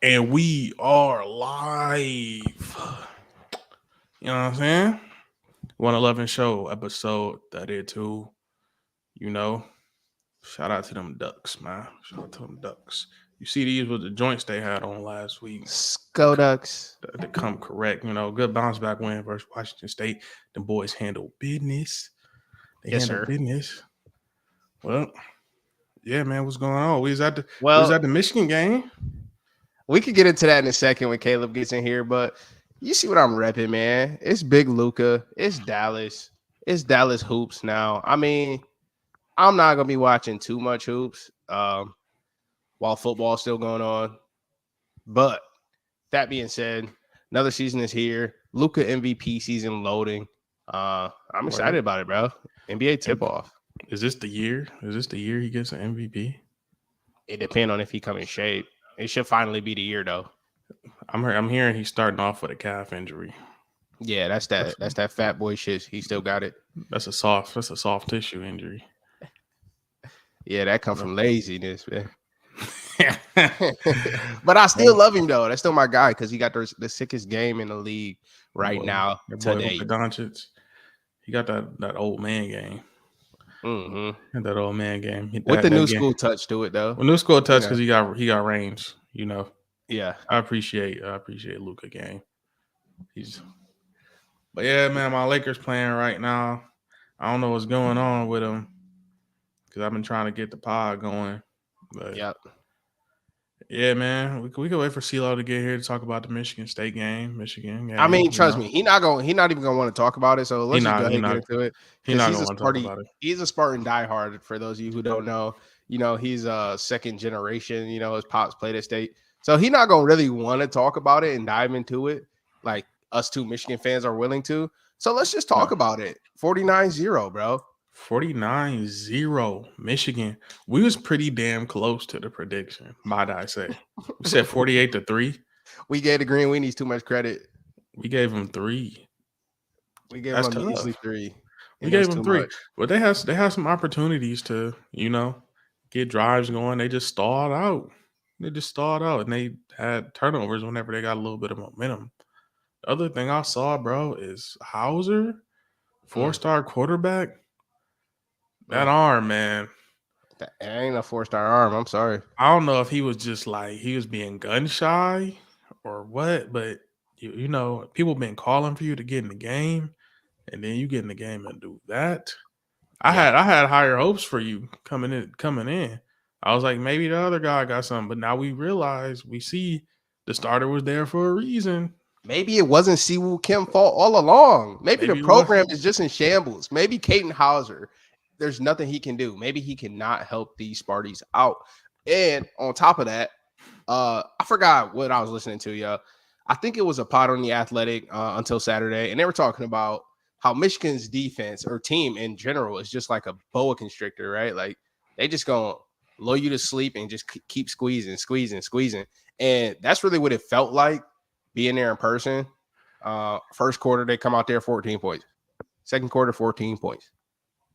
And we are live. You know what I'm saying? 111 show, episode 32. You know, shout out to them ducks, man. Shout out to them ducks. You see, these were the joints they had on last week. Scoutgate. They come correct. You know, good bounce back win versus Washington State. The boys handle business. They Yes, handle sir. business. Well, yeah, man, what's going on? We was at Well, the Michigan game. we could get into that in a second when Caleb gets in here, but you see what I'm repping, man. It's Big Luca. It's Dallas. It's Dallas hoops now. I mean, I'm not gonna be watching too much hoops while football's still going on. But that being said, another season is here. Luca MVP season loading. I'm excited about it, bro. NBA tip off. Is this the year? Is this the year he gets an MVP? It depends on if he come in shape. It should finally be the year though. I'm hearing he's starting off with a calf injury. Yeah, that's that fat boy shit. He still got it. That's a soft tissue injury. Yeah, that comes from laziness, man. But I still love him though. That's still my guy because he got the sickest game in the league right now today. Doncic, he got that old man game. Mm-hmm. That old man game with the new school touch to it though. Well, new school touch because he got range. You know. Yeah, I appreciate Luka game. But yeah, man, my Lakers playing right now. I don't know what's going on with them because I've been trying to get the pod going. But yeah, man, we could wait for CeeLo to get here to talk about the Michigan State game. I mean, trust me, he's not even gonna want to talk about it. So let's just go ahead and get into it. He's not gonna want to talk about it. He's a Spartan diehard. For those of you who don't know, he's a second generation. His pops played at State. So he's not going to really want to talk about it and dive into it like us two Michigan fans are willing to. So let's just talk about it. 49-0, bro. 49-0 Michigan. We was pretty damn close to the prediction, might I say. We said 48-3. We gave the Green Weenies too much credit. We gave them 3. We gave them easily 3. We gave them 3. But they had some opportunities to, get drives going. They just stalled out. And they had turnovers whenever they got a little bit of momentum. The other thing I saw, bro, is Hauser, 4-star quarterback. That arm, man. That ain't a 4-star arm. I'm sorry. I don't know if he was just he was being gun shy or what, but people been calling for you to get in the game, and then you get in the game and do that. I had higher hopes for you coming in. I was like, maybe the other guy got something, but now we see the starter was there for a reason. Maybe it wasn't Siwoo Kim fault all along. Maybe the program is just in shambles. Maybe Caden Hauser, there's nothing he can do. Maybe he cannot help these Sparties out. And on top of that, I forgot what I was listening to, y'all. I think it was a pod on The Athletic until Saturday, and they were talking about how Michigan's defense or team in general is just like a boa constrictor, right? Like they just gonna lull you to sleep and just keep squeezing. And that's really what it felt like being there in person. First quarter, they come out there 14 points. Second quarter, 14 points.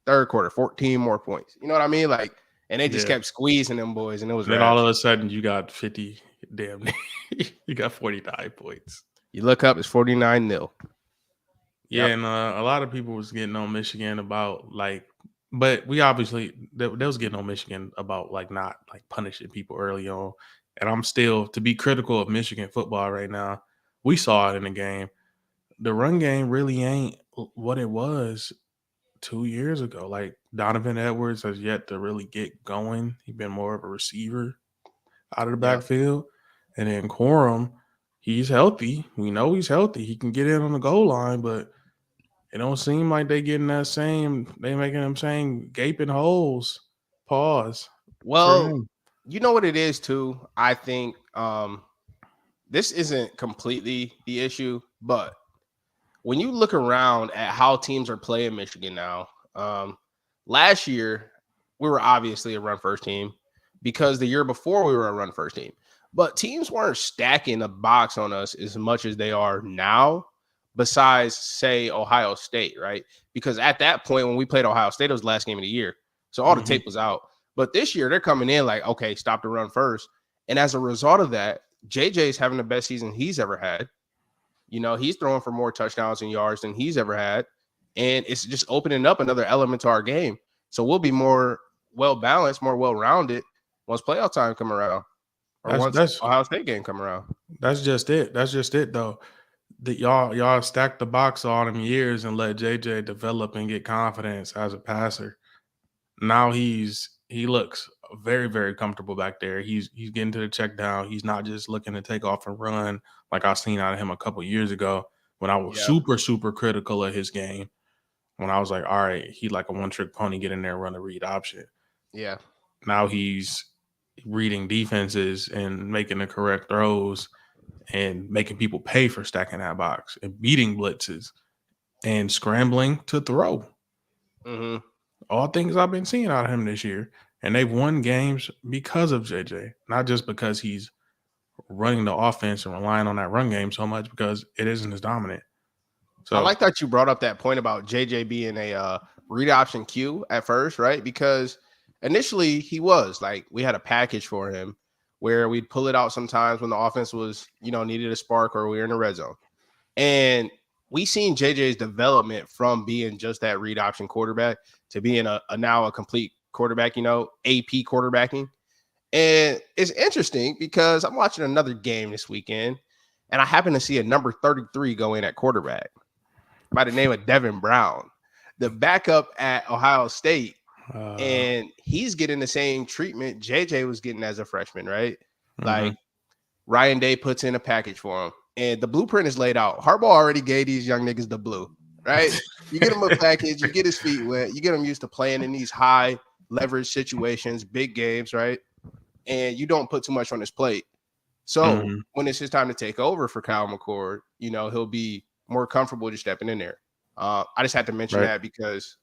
Third quarter, 14 more points. You know what I mean? Like, and they just kept squeezing them boys, and it was. Then all of a sudden, you got 50. Damn, you got 49 points. You look up, it's 49-0. Yeah, and a lot of people was getting on Michigan about but we obviously they was getting on Michigan about not punishing people early on. And I'm still to be critical of Michigan football right now. We saw it in the game. The run game really ain't what it was 2 years ago. Like Donovan Edwards has yet to really get going. He's been more of a receiver out of the backfield. And then Corum, he's healthy. We know he's healthy. He can get in on the goal line, but it don't seem like they getting they making them same gaping holes. Pause. Well, you know what it is too? I think this isn't completely the issue, but when you look around at how teams are playing Michigan now, last year we were obviously a run first team because the year before we were a run first team, but teams weren't stacking the box on us as much as they are now. Besides, say, Ohio State, right? Because at that point, when we played Ohio State, it was the last game of the year. So all the tape was out. But this year, they're coming in like, okay, stop the run first. And as a result of that, JJ's having the best season he's ever had. He's throwing for more touchdowns and yards than he's ever had. And it's just opening up another element to our game. So we'll be more well-balanced, more well-rounded once playoff time come around or once That's Ohio State game come around. that's just it. That's just it though. That y'all stacked the box all them years and let JJ develop and get confidence as a passer. Now he looks very, very comfortable back there. He's getting to the check down. He's not just looking to take off and run like I seen out of him a couple years ago when I was super, super critical of his game. When I was like, all right, he like a one-trick pony, get in there and run the read option. Yeah. Now he's reading defenses and making the correct throws and making people pay for stacking that box and beating blitzes and scrambling to throw. Mm-hmm. All things I've been seeing out of him this year. And they've won games because of JJ, not just because he's running the offense and relying on that run game so much, because it isn't as dominant. So I like that you brought up that point about JJ being a read option Q at first, right? Because initially he was like, we had a package for him where we'd pull it out sometimes when the offense was, needed a spark or we were in the red zone. And we seen JJ's development from being just that read option quarterback to being a now a complete quarterback, AP quarterbacking. And it's interesting because I'm watching another game this weekend and I happen to see a number 33 go in at quarterback by the name of Devin Brown, the backup at Ohio State. And he's getting the same treatment JJ was getting as a freshman, right? Mm-hmm. Like Ryan Day puts in a package for him. And the blueprint is laid out. Harbaugh already gave these young niggas the blue, right? You get him a package, you get his feet wet, you get him used to playing in these high leverage situations, big games, right? And you don't put too much on his plate. So when it's his time to take over for Kyle McCord, he'll be more comfortable just stepping in there. I just had to mention that because,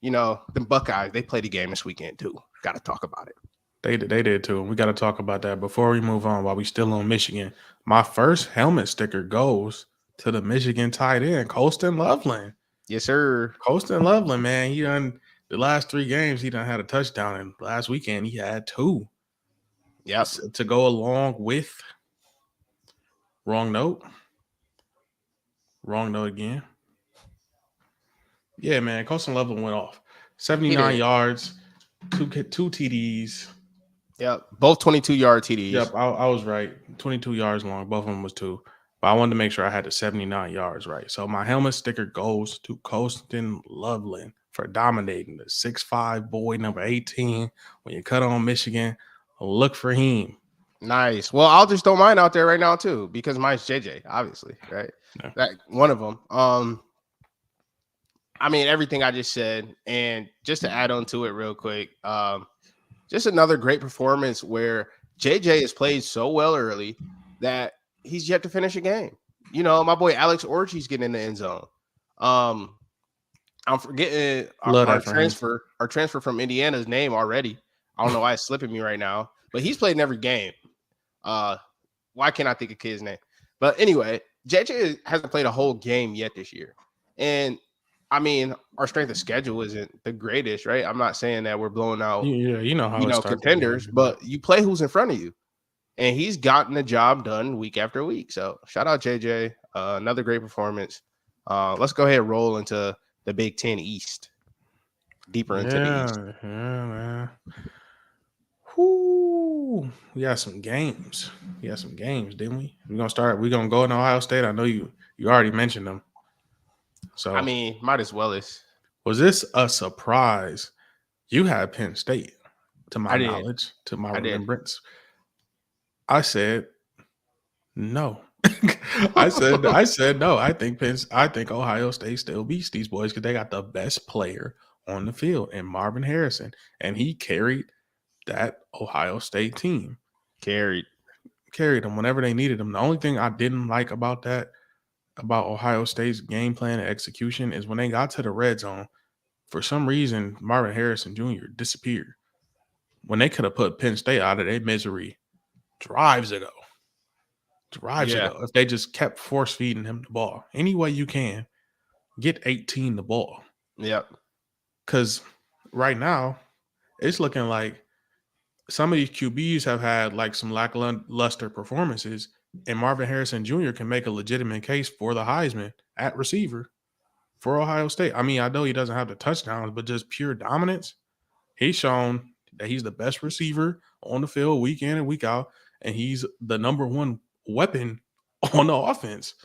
the Buckeyes, they played the game this weekend too. Got to talk about it. They did too. We got to talk about that before we move on while we still on Michigan. My first helmet sticker goes to the Michigan tight end, Colston Loveland. Yes, sir. Colston Loveland, man. He done the last 3 games, he done had a touchdown. And last weekend, he had 2. Yes. To go along with wrong note again. Yeah, man. Colston Loveland went off. 79 yards, two TDs. Yep, both 22-yard TDs. Yep, I was right. 22 yards long. Both of them was 2. But I wanted to make sure I had the 79 yards right. So my helmet sticker goes to Colston Loveland for dominating the 6'5" boy, number 18. When you cut on Michigan, look for him. Nice. Well, I'll just throw mine out there right now too, because mine's JJ, obviously, right? Yeah. That one of them. I mean, everything I just said, and just to add on to it real quick, just another great performance where JJ has played so well early that he's yet to finish a game. My boy Alex Orchie's getting in the end zone. I'm forgetting our transfer from Indiana's name already. I don't know why it's slipping me right now, but he's played in every game. Why can't I think of kid's name? But anyway, JJ hasn't played a whole game yet this year. And I mean, our strength of schedule isn't the greatest, right? I'm not saying that we're blowing out, contenders, but you play who's in front of you. And he's gotten the job done week after week. So shout out JJ. Another great performance. Let's go ahead and roll into the Big Ten East. Deeper into the East. Yeah, man. Whoo. We got some games. Didn't we? We're gonna go into Ohio State. I know you already mentioned them. So I mean, might as well was this a surprise? You had Penn State, to my knowledge, to my remembrance. I said no. I said no. I think Ohio State still beats these boys because they got the best player on the field in Marvin Harrison, and he carried that Ohio State team. Carried them whenever they needed them. The only thing I didn't like about Ohio State's game plan and execution is when they got to the red zone, for some reason, Marvin Harrison Jr. disappeared. When they could have put Penn State out of their misery drives ago. If they just kept force feeding him the ball. Any way you can, get 18 the ball. Yep. Because right now, it's looking like some of these QBs have had like some lackluster performances, and Marvin Harrison Jr. can make a legitimate case for the Heisman at receiver for Ohio State. I mean, I know he doesn't have the touchdowns, but just pure dominance. He's shown that he's the best receiver on the field week in and week out, and he's the number one weapon on the offense.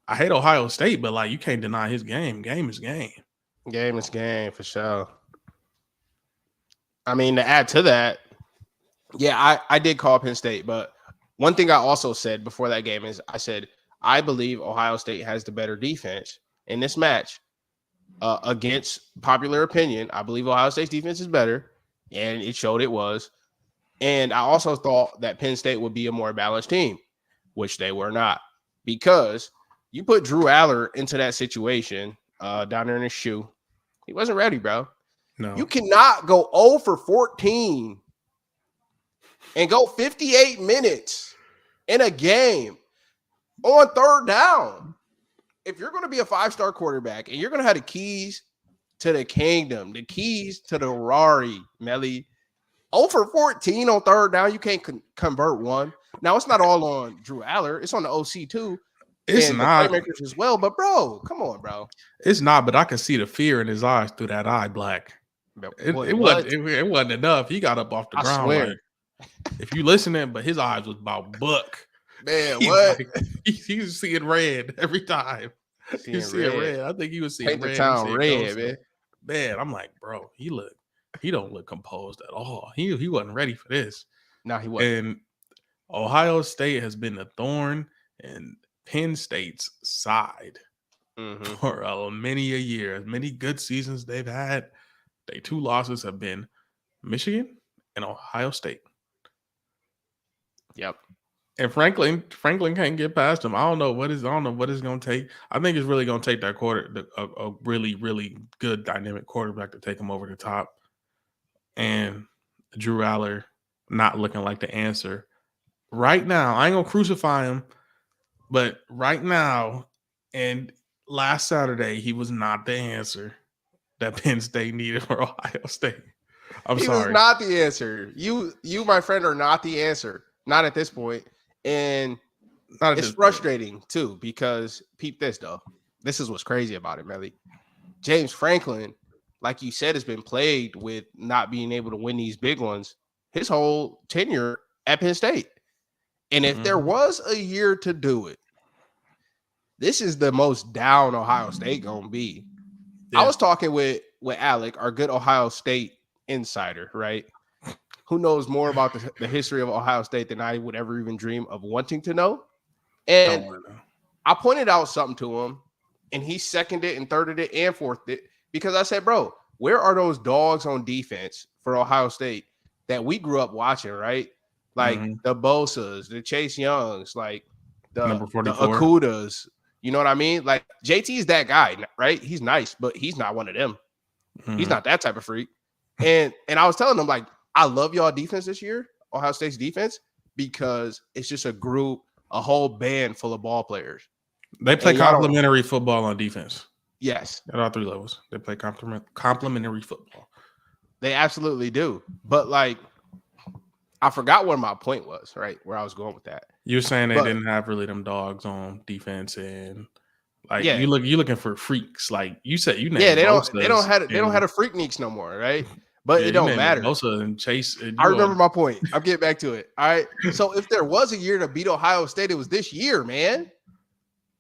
I hate Ohio State, but like you can't deny his game. Game is game. Game is game for sure. I mean, to add to that, yeah, I did call Penn State, but one thing I also said before that game is I said I believe Ohio State has the better defense in this match. Against popular opinion, I believe Ohio State's defense is better, and it showed it was. And I also thought that Penn State would be a more balanced team, which they were not, because you put Drew Aller into that situation down there in his shoe. He wasn't ready, bro. No. You cannot go 0 for 14 and go 58 minutes in a game on third down. If you're going to be a 5-star quarterback and you're going to have the keys to the kingdom, the keys to the Rari, Melly, 0 for 14 on third down, you can't convert one. Now, it's not all on Drew Aller. It's on the OC too. It's and not. The playmakers as well. But, bro, come on, bro. It's not, but I can see the fear in his eyes through that eye black. It wasn't enough. He got up off the ground. Swear. Like, if you listening, but his eyes was about buck. Man, what? He was seeing red every time. He was seeing red. I think he was seeing Paint red. the town red, man. Man, I'm like, bro, he don't look composed at all. He wasn't ready for this. No, he wasn't. And Ohio State has been a thorn in Penn State's side for many a year. As many good seasons they've had, their 2 losses have been Michigan and Ohio State. Yep. And Franklin can't get past him. I don't know what it's going to take. I think it's really going to take that a really, really good dynamic quarterback to take him over the top. And Drew Aller not looking like the answer. Right now, I ain't going to crucify him, but right now and last Saturday, he was not the answer that Penn State needed for Ohio State. He was not the answer. You, my friend, are not the answer. Not at this point. And it's frustrating too, because peep this though. This is what's crazy about it, Melly. James Franklin, like you said, has been plagued with not being able to win these big ones his whole tenure at Penn State. And if there was a year to do it, this is the most down Ohio State gonna be. Yeah. I was talking with Alec, our good Ohio State insider, right? Who knows more about the history of Ohio State than I would ever even dream of wanting to know. And I pointed out something to him, and he seconded and thirded it and fourthed it, because I said, bro, where are those dogs on defense for Ohio State that we grew up watching, right? Like the Bosas, the Chase Youngs, like the Okudas. You know what I mean? Like JT is that guy, right? He's nice, but he's not one of them. He's not that type of freak. And I was telling him, like, I love y'all defense this year, Ohio State's defense, because it's just a group, a whole band full of ball players. They play complementary football on defense. Yes. At all 3 levels. They play complementary football. They absolutely do. But, like, I forgot what my point was, right? Where I was going with that. You were saying they didn't have really them dogs on defense, and like you're looking for freaks. Like you said, they don't have the freakniks no more, right? But it don't matter. Bosa and Chase. I remember my point. I'm getting back to it. All right. So if there was a year to beat Ohio State, it was this year, man.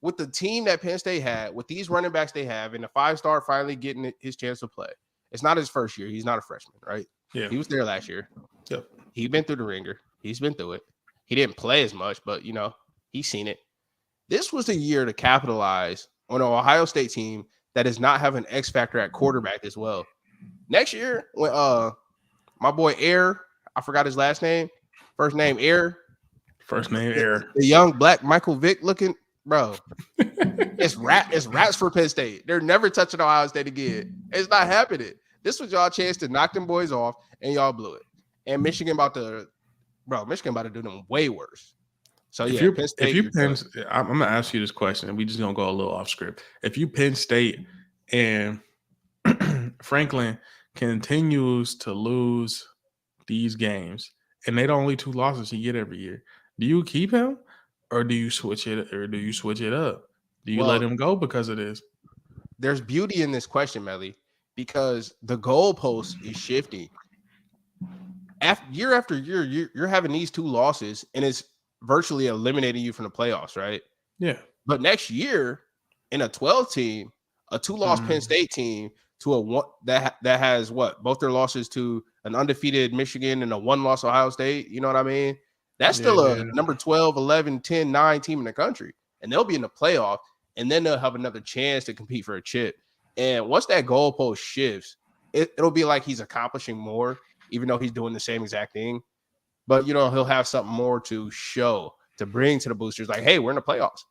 With the team that Penn State had, with these running backs they have, and the 5-star finally getting his chance to play. It's not his first year. He's not a freshman, right? Yeah. He was there last year. Yep. He's been through the ringer. He's been through it. He didn't play as much, but, you know, he's seen it. This was the year to capitalize on an Ohio State team that does not have an X factor at quarterback as well. Next year, when my boy Air, I forgot his last name, first name Air. The young black Michael Vick looking, bro. It's raps for Penn State. They're never touching Ohio State again. It's not happening. This was y'all chance to knock them boys off, and y'all blew it. And Michigan about to do them way worse. So yeah, I'm gonna ask you this question, and we just gonna go a little off script. If you Penn State and Franklin continues to lose these games, and they're the only 2 losses he get every year. Do you keep him, or do you switch it, up? Do you let Well, him go because of this? there's beauty in this question, Melly, because the goalpost is shifting. After year, you're having these 2 losses, and it's virtually eliminating you from the playoffs, right? Yeah. But next year, in a 12 team, a 2-loss Penn State team to a one that has what, both their losses to an undefeated Michigan and a 1-loss Ohio State. You know what I mean? That's still a Yeah. number 12, 11, 10, 9 team in the country, and they'll be in the playoff, and then they'll have another chance to compete for a chip. And once that goalpost shifts, it'll be like he's accomplishing more, even though he's doing the same exact thing. But he'll have something more to show, to bring to the boosters. Like, hey, we're in the playoffs.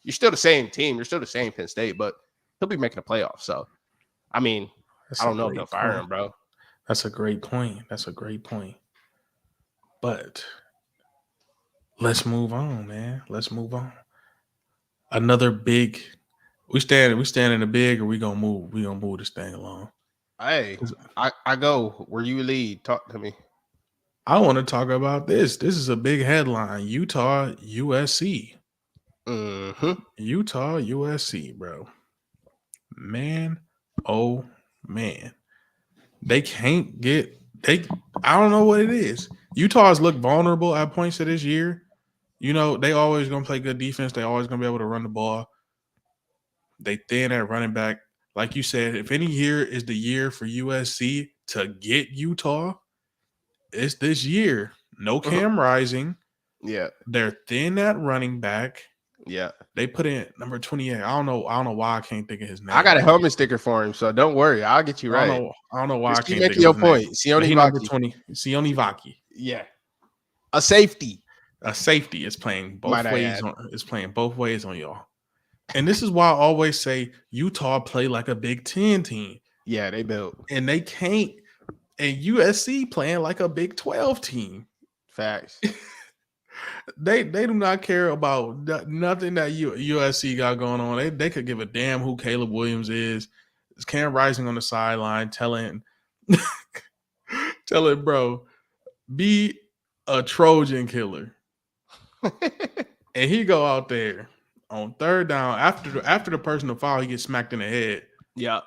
You're still the same team. You're still the same Penn State, but he'll be making the playoffs. So, I mean, I don't know if they'll fire him, bro. That's a great point. But let's move on, man. Let's move on. Another big. We stand in the big, or we gonna move? We gonna move this thing along. Hey, I go where you lead. Talk to me. I want to talk about this. This is a big headline. Utah, USC. Utah, USC, bro. Man, oh man. They can't get I don't know what it is. Utah's looked vulnerable at points of this year. They always gonna play good defense. They always gonna be able to run the ball. They thin at running back. Like you said, if any year is the year for USC to get Utah, it's this year. No Cam Rising. Yeah. They're thin at running back. Yeah. They put in number 28. I don't know why I can't think of his name. I got a helmet sticker for him, so don't worry. I'll get you right. I don't know why Just I can't keep think making your of his name. point. Sione Number Vaki. 20. Sione Vaki. Yeah. A safety. A safety is playing both ways. Playing both ways on y'all. And this is why I always say Utah play like a Big Ten team. Yeah, they built. And they can't. And USC playing like a Big 12 team. Facts. They do not care about nothing that USC got going on. They could give a damn who Caleb Williams is. It's Cam Rising on the sideline telling bro, be a Trojan killer. And he go out there on third down after the personal foul, he gets smacked in the head. Yeah.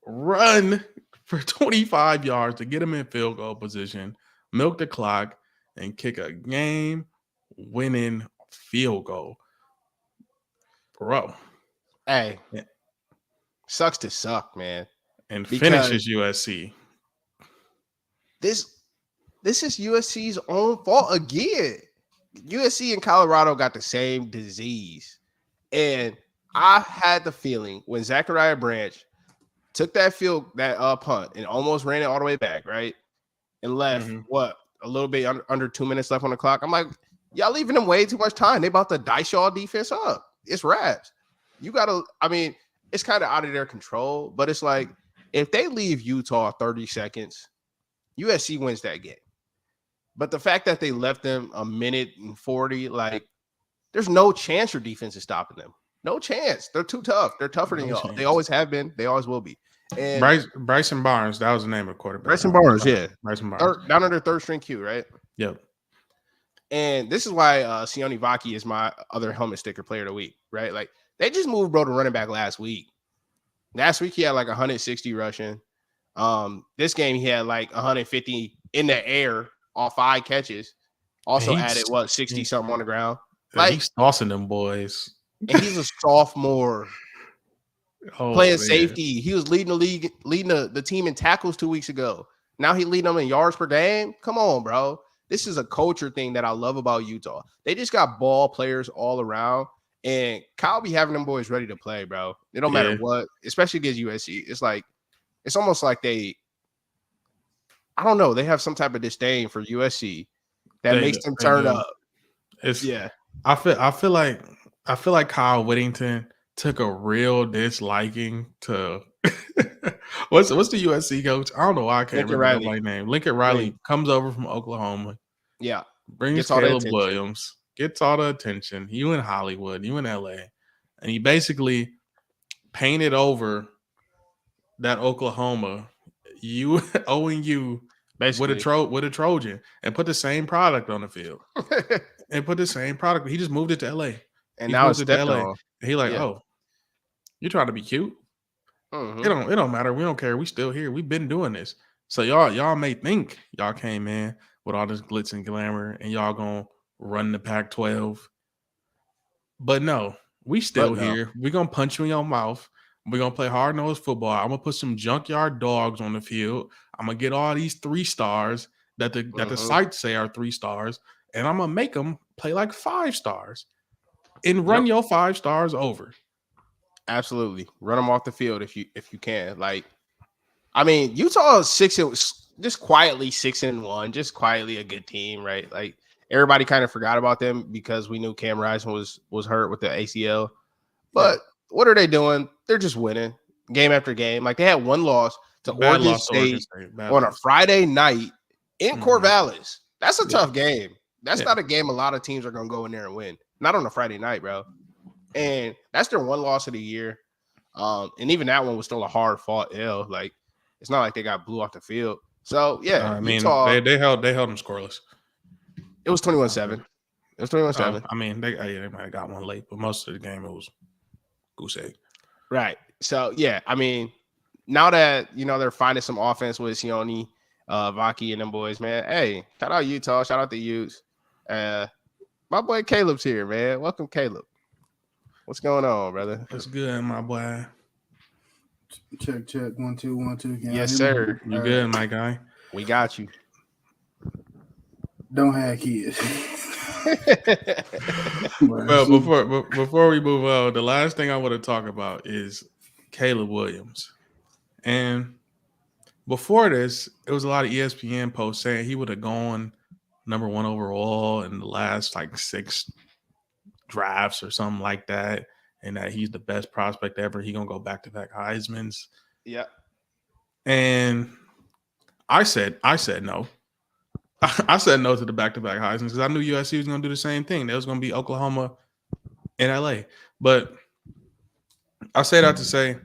Run for 25 yards to get him in field goal position, milk the clock, and kick a game-winning field goal. Bro. Hey. Sucks to suck, man. And finishes USC. This is USC's own fault again. USC and Colorado got the same disease. And I had the feeling when Zachariah Branch took that punt and almost ran it all the way back, right? And left, a little bit under 2 minutes left on the clock. I'm like, y'all leaving them way too much time. They about to dice y'all defense up. It's wraps. It's kind of out of their control, but it's like, if they leave Utah 30 seconds, USC wins that game. But the fact that they left them a minute and 40, like, there's no chance your defense is stopping them. No chance. They're too tough. They're tougher than y'all. Chance. They always have been. They always will be. And Bryson Barnes, that was the name of the quarterback. Bryson Barnes, yeah. Bryson Barnes. Down under third string Q, right? Yep. And this is why Sione Vaki is my other helmet sticker player of the week, right? Like, they just moved bro to running back last week. Last week, he had like 160 rushing. This game, he had like 150 in the air off 5 catches. Also added 60-something on the ground. Like, he's tossing them boys. And he's a sophomore playing safety. He was leading the league, leading the team in tackles 2 weeks ago. Now he leading them in yards per game. Come on, bro. This is a culture thing that I love about Utah. They just got ball players all around. And Kyle be having them boys ready to play, bro. It don't matter what, especially against USC. It's like, it's almost like they have some type of disdain for USC that makes them turn up. I feel like Kyle Whittington took a real disliking to what's the USC coach? I don't know why I can't remember my name. Lincoln Riley comes over from Oklahoma. Yeah. Brings Caleb Williams. Gets all the attention. You in Hollywood, you in LA. And he basically painted over that Oklahoma, owing you basically. With a Trojan and put the same product on the field. And put the same product. He just moved it to LA. And He now it's moved it to stepped LA. on. And he like, Yeah. oh, you trying to be cute? Mm-hmm. It don't matter. We don't care. We still here. We've been doing this. So y'all may think y'all came in with all this glitz and glamour and y'all gonna run the Pac-12. But no, we still here. We're gonna punch you in your mouth. We're gonna play hard-nosed football. I'm gonna put some junkyard dogs on the field. I'm gonna get all these 3 stars that the sites say are 3 stars, and I'm gonna make them play like 5 stars and run your 5 stars over. Absolutely, run them off the field if you can. Like, I mean, Utah is just quietly 6-1, just quietly a good team, right? Like everybody kind of forgot about them because we knew Cam Rising was hurt with the ACL. But what are they doing? They're just winning game after game. Like they had one loss to Oregon State on a Friday night in Corvallis. That's a tough game. That's not a game a lot of teams are going to go in there and win. Not on a Friday night, bro. And that's their one loss of the year. And even that one was still a hard fought L. Like it's not like they got blew off the field. So yeah, I mean, Utah, they held them scoreless. It was 21-7. It was 21-7. I mean, they might have got one late, but most of the game it was goose egg. Right. So yeah, I mean, now that they're finding some offense with Sione, Vaki, and them boys, man. Hey, shout out Utah, shout out the Utes. My boy Caleb's here, man. Welcome, Caleb. What's going on, brother? What's good, my boy? Check 1 2 1 2. Yes, sir. You good, my guy? We got you. Don't have kids. Well, before we move on, the last thing I want to talk about is Caleb Williams. And before this, it was a lot of ESPN posts saying he would have gone number 1 overall in the last like 6 drafts or something like that, and that he's the best prospect ever. He gonna go back-to-back Heismans. Yeah. And I said no. I said no to the back-to-back Heismans because I knew USC was gonna do the same thing. There was gonna be Oklahoma and LA. But I say that to say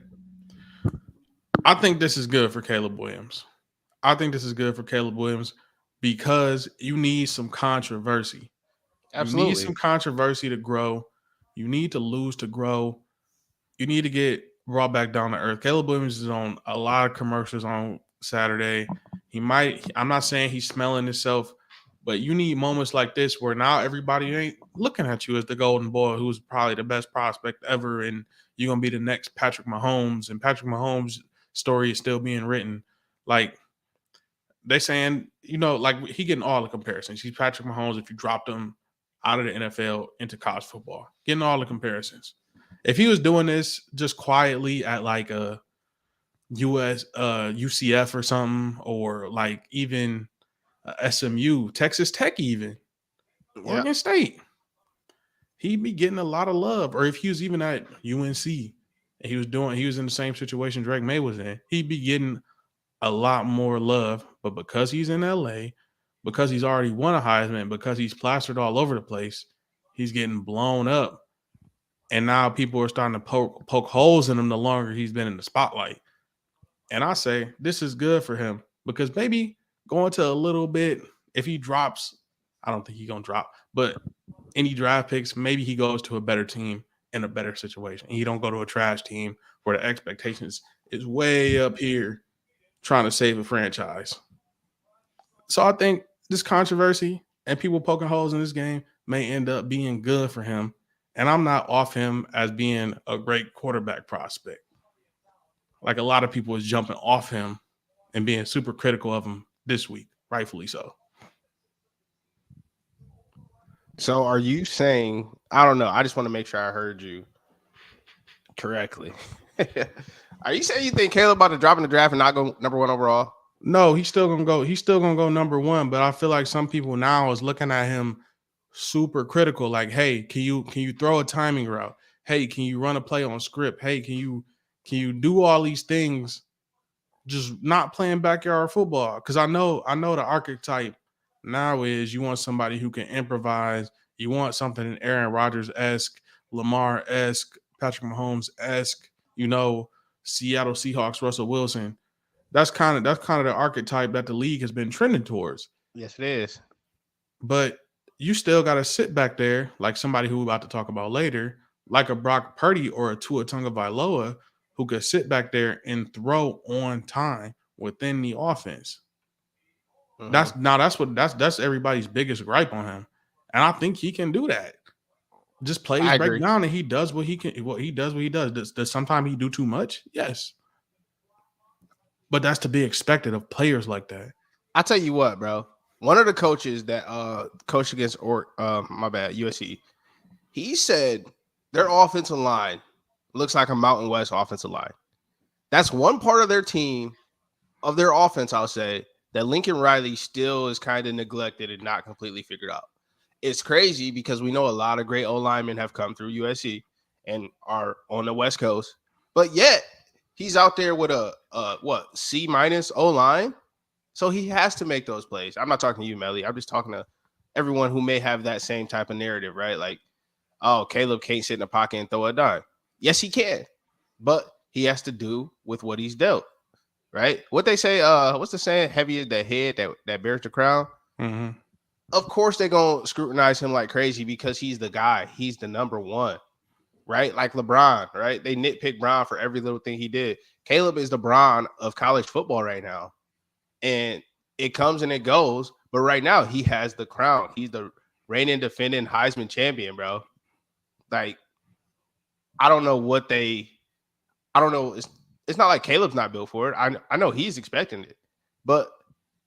I think this is good for Caleb Williams. I think this is good for Caleb Williams because you need some controversy. Absolutely. You need some controversy to grow. You need to lose to grow. You need to get brought back down to earth. Caleb Williams is on a lot of commercials on Saturday. I'm not saying he's smelling himself, but you need moments like this where now everybody ain't looking at you as the golden boy who's probably the best prospect ever, and you're going to be the next Patrick Mahomes, and Patrick Mahomes' story is still being written. Like, they saying, like he getting all the comparisons. He's Patrick Mahomes if you dropped him out of the NFL into college football. Getting all the comparisons. If he was doing this just quietly at like a UCF or something, or like even SMU, Texas Tech, even Oregon State, he'd be getting a lot of love. Or if he was even at UNC and he was in the same situation Drake May was in, he'd be getting a lot more love. But because he's in LA, because he's already won a Heisman, because he's plastered all over the place, he's getting blown up. And now people are starting to poke holes in him the longer he's been in the spotlight. And I say this is good for him because maybe going to a little bit, if he drops, I don't think he's going to drop, but any draft picks, maybe he goes to a better team in a better situation. And he don't go to a trash team where the expectations is way up here trying to save a franchise. So I think this controversy and people poking holes in this game may end up being good for him. And I'm not off him as being a great quarterback prospect. Like a lot of people is jumping off him and being super critical of him this week, rightfully so. So are you saying, I don't know, I just want to make sure I heard you correctly. Are you saying you think Caleb about to drop in the draft and not go number 1 overall? No, he's still gonna go. He's still gonna go number 1. But I feel like some people now is looking at him super critical. Like, hey, can you throw a timing route? Hey, can you run a play on script? Hey, can you do all these things? Just not playing backyard football. Because I know the archetype now is you want somebody who can improvise. You want something in Aaron Rodgers-esque, Lamar-esque, Patrick Mahomes-esque, Seattle Seahawks, Russell Wilson. That's kind of the archetype that the league has been trending towards. Yes, it is. But you still got to sit back there like somebody who we're about to talk about later, like a Brock Purdy or a Tua Tagovailoa, who could sit back there and throw on time within the offense. Mm-hmm. That's everybody's biggest gripe on him, and I think he can do that. Just plays I break agree. down, and he does what he can. What he does, Does sometimes he do too much? Yes, but that's to be expected of players like that. I tell you what, bro. One of the coaches that coached against USC, he said their offensive line looks like a Mountain West offensive line. That's one part of their team, of their offense, I'll say, that Lincoln Riley still is kind of neglected and not completely figured out. It's crazy because we know a lot of great O-linemen have come through USC and are on the West Coast, but yet he's out there with a C- O-line. So he has to make those plays. I'm not talking to you, Melly. I'm just talking to everyone who may have that same type of narrative, right? Like, oh, Caleb can't sit in the pocket and throw a dime. Yes, he can, but he has to do with what he's dealt, right? What they say, what's the saying? Heavy is the head that bears the crown. Mm-hmm. Of course, they're gonna scrutinize him like crazy because he's the guy. He's the number one, right? Like LeBron, right? They nitpick Bron for every little thing he did. Caleb is the Bron of college football right now. And it comes and it goes, but right now he has the crown. He's the reigning defending Heisman champion, bro. Like, I don't know. It's not like Caleb's not built for it. I know he's expecting it, but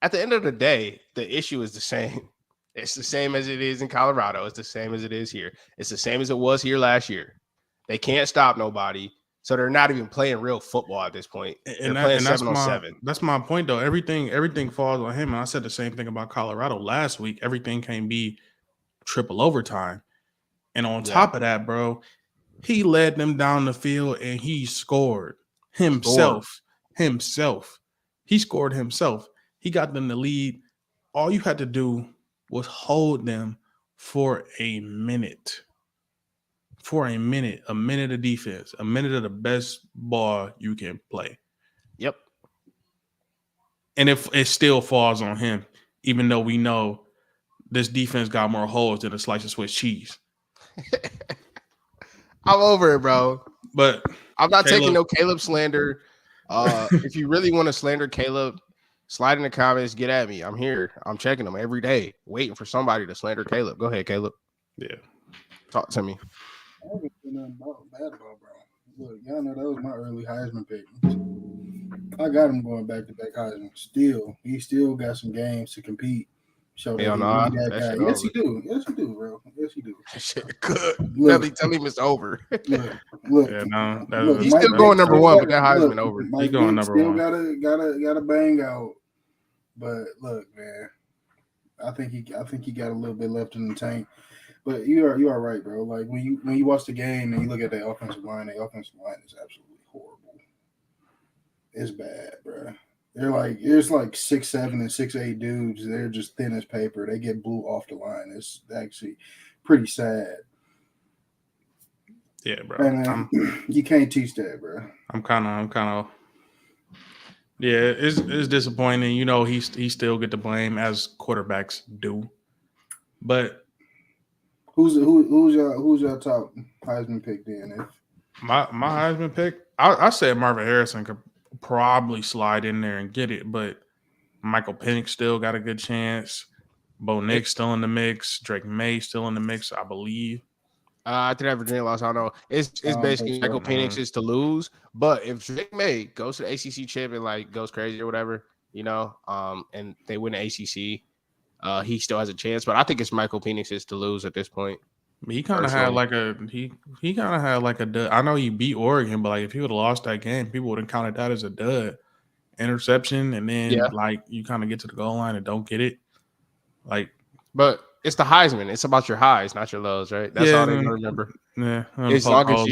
at the end of the day, the issue is the same. It's the same as it is in Colorado. It's the same as it is here. It's the same as it was here last year. They can't stop nobody. So they're not even playing real football at this point. They're playing 7-on-7. That's my point, though. Everything falls on him. And I said the same thing about Colorado last week. Everything can be triple overtime. And on top of that, bro, he led them down the field and he scored himself. He scored himself. He got them the lead. All you had to do was hold them for a minute. A minute of defense, a minute of the best ball you can play. Yep. And if it still falls on him, even though we know this defense got more holes than a slice of Swiss cheese. I'm over it, bro. But I'm not taking no Caleb slander. If you really want to slander Caleb, slide in the comments, get at me. I'm here. I'm checking them every day, waiting for somebody to slander Caleb. Go ahead, Caleb. Yeah. Talk to me. I haven't seen nothing bad about bro. Look, y'all know that was my early Heisman pick. I got him going back-to-back Heisman. He still got some games to compete. Show that that guy. Yes, he do. Yes, he do, bro. Yes, he do. Shit, good. Tell him it's over. Look. Yeah, he's still going number one, but that Heisman over. He's going number one. Gotta bang out. But look, man, I think he got a little bit left in the tank. But you are right, bro. Like when you watch the game and you look at the offensive line is absolutely horrible. It's bad, bro. There's like 6'7" and 6'8" dudes. They're just thin as paper. They get blew off the line. It's actually pretty sad. Yeah, bro. And you can't teach that, bro. I'm kind of. Yeah, it's disappointing. You know, he still get the blame as quarterbacks do. But who's your top Heisman pick then? My Heisman pick, I said Marvin Harrison could probably slide in there and get it, but Michael Penix still got a good chance. Bo Nix still in the mix. Drake May still in the mix, I believe. I think that Virginia lost. I don't know. It's basically Michael Penix is to lose. But if Drake May goes to the ACC chip and like goes crazy or whatever, you know, and they win the ACC, he still has a chance. But I think it's Michael Penix is to lose at this point. He kind of had like a dud. I know he beat Oregon, but like if he would have lost that game, people would have counted that as a dud. Interception, and then like you kind of get to the goal line and don't get it. Like, but it's the Heisman. It's about your highs, not your lows, right? That's all they remember. Yeah, as long as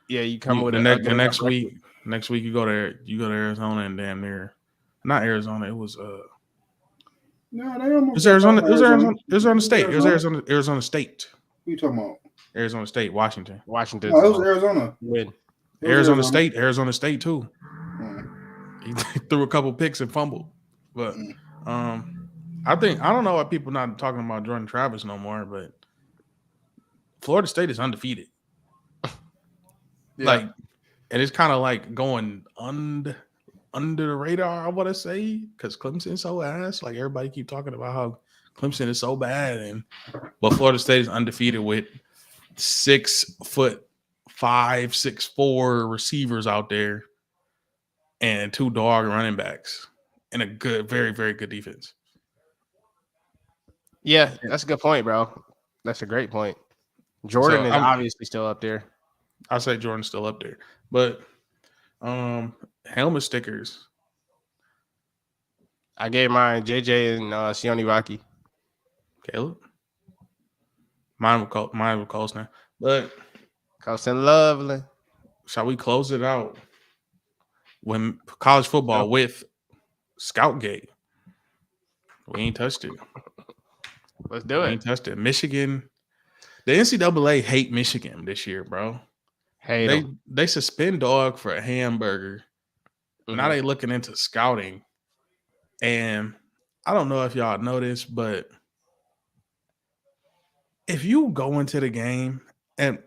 you come with the next week. Next week you go to Arizona and damn near, not Arizona. It was no, they almost. It was Arizona. It was Arizona State. It was Arizona State. Who you talking about? Arizona State, Washington. No, it was Arizona. Win. Arizona State too. He threw a couple picks and fumbled. But I don't know why people not talking about Jordan Travis no more, but Florida State is undefeated. Yeah. Like, and it's kind of like going under the radar, I want to say, because Clemson's so ass. Like, everybody keep talking about how Clemson is so bad, but Florida State is undefeated with 6'5", 6'4" receivers out there and 2 dog running backs and a good, very, very good defense. Yeah, that's a good point, bro. That's a great point. Jordan is obviously still up there. I say Jordan's still up there, but helmet stickers. I gave mine JJ and Sione Vaki. Caleb. Mine will close now. But Colson Lovely. Shall we close it out when college football with Scoutgate? We ain't touched it. Let's do it. We ain't touched it. Michigan. The NCAA hate Michigan this year, bro. They suspend dog for a hamburger. Mm-hmm. Now they looking into scouting. And I don't know if y'all know this, but if you go into the game, and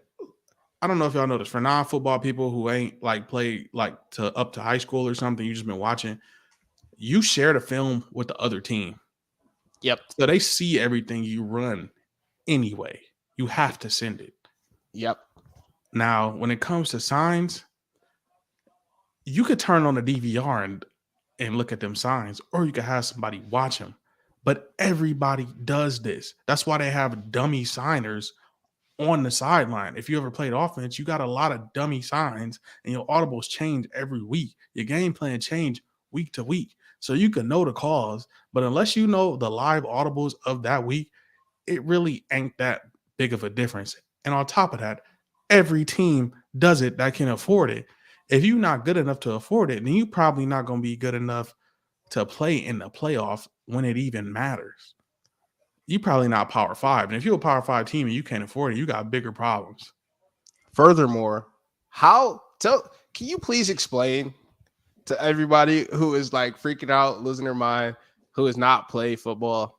I don't know if y'all know this, for non-football people who ain't like played like up to high school or something, you just been watching, you share the film with the other team. Yep. So they see everything you run anyway. You have to send it. Yep. Now, when it comes to signs, you could turn on the DVR and look at them signs, or you could have somebody watch them. But everybody does this. That's why they have dummy signers on the sideline. If you ever played offense, you got a lot of dummy signs, and your audibles change every week. Your game plan change week to week. So you can know the calls, but unless you know the live audibles of that week, it really ain't that big of a difference. And on top of that, every team does it that can afford it. If you're not good enough to afford it, then you're probably not going to be good enough to play in the playoffs when it even matters. You're probably not Power 5. And if you're a Power 5 team and you can't afford it, you got bigger problems. Furthermore, can you please explain to everybody who is like freaking out, losing their mind, who has not played football,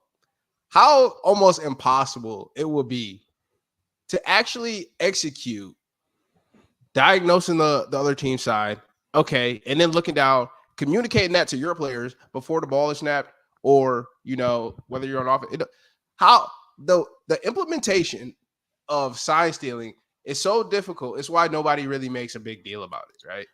how almost impossible it will be to actually execute diagnosing the other team side, okay, and then looking down, communicating that to your players before the ball is snapped, or whether you're on offense. How the implementation of sign stealing is so difficult. It's why nobody really makes a big deal about it, right?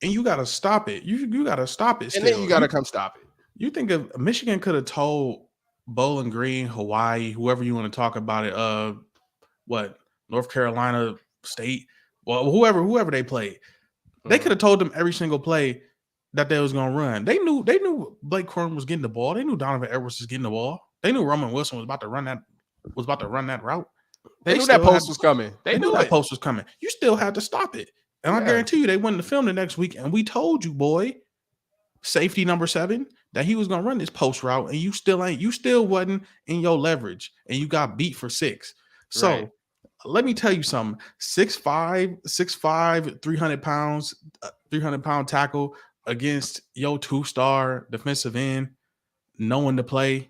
And you got to stop it. You got to stop it. And then you got to come stop it. You think of Michigan could have told Bowling Green, Hawaii, whoever you want to talk about it, North Carolina State, well, whoever they played, they could have told them every single play that they was gonna run. They knew Blake Corum was getting the ball. They knew Donovan Edwards was getting the ball. They knew Roman Wilson was about to run that route. They knew that post was coming. They knew that post was coming. You still had to stop it. And I guarantee you they went to film the next week, and we told you, boy, safety number 7, that he was gonna run this post route, and you still wasn't in your leverage, and you got beat for 6. So right. Let me tell you something. 6'5", 300 pounds, 300-pound tackle against your 2-star defensive end, knowing to play,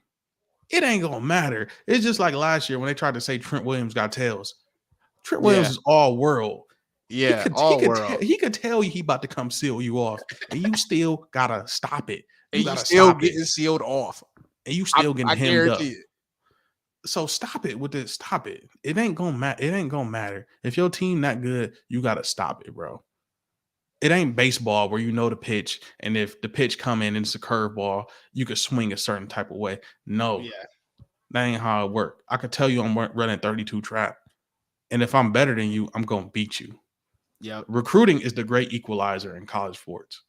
it ain't gonna matter. It's just like last year when they tried to say Trent Williams got tails. Trent Williams is all world. Yeah, he could tell you he about to come seal you off, and you still gotta stop it. You still getting sealed off, and you still getting hemmed up. It. So stop it with this. Stop it. It ain't gonna matter. It ain't gonna matter. If your team that good, you gotta stop it, bro. It ain't baseball where you know the pitch, and if the pitch come in and it's a curveball, you could swing a certain type of way. No, that ain't how it work. I could tell you I'm running 32 trap, and if I'm better than you, I'm gonna beat you. Yeah, recruiting is the great equalizer in college sports.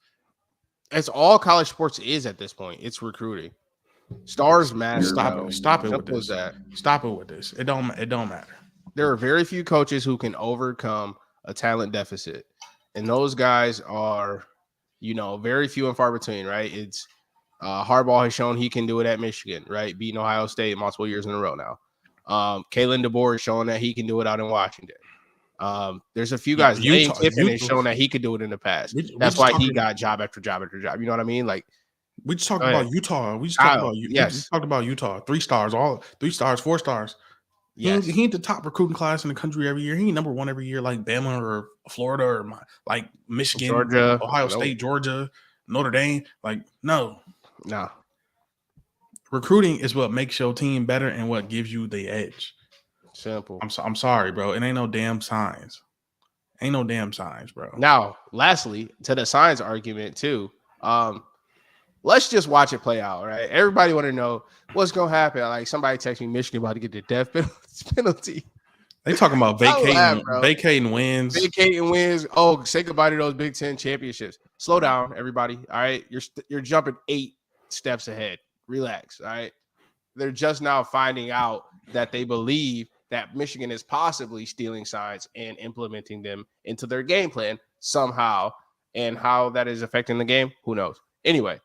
It's all college sports is at this point. It's recruiting. Stars matter. Stop it with this. Stop it with this. It don't matter. There are very few coaches who can overcome a talent deficit, and those guys are, very few and far between. Right? It's Harbaugh has shown he can do it at Michigan. Right? Beating Ohio State multiple years in a row now. Kalen DeBoer is showing that he can do it out in Washington. There's a few guys. Lane Kiffin has Utah. shown that he could do it in the past. That's why he got job after job after job. You know what I mean? Like we just talked about Utah. We just talked about Utah. 3 stars, all 3 stars, 4 stars. Yes. He ain't the top recruiting class in the country every year. He ain't number 1 every year like Bama or Florida or like Michigan, Georgia, Ohio State, Georgia, Notre Dame. Like, no. Recruiting is what makes your team better and what gives you the edge. Simple. I'm sorry, bro. It ain't no damn signs. Ain't no damn signs, bro. Now, lastly, to the signs argument too. Let's just watch it play out, right? Everybody want to know what's gonna happen. Like somebody text me, Michigan about to get the death penalty. They talking about vacating wins. Vacating wins. Oh, say goodbye to those Big Ten championships. Slow down, everybody. All right, you're jumping 8 steps ahead. Relax. All right. They're just now finding out that they believe that Michigan is possibly stealing signs and implementing them into their game plan somehow, and how that is affecting the game, who knows? Anyway.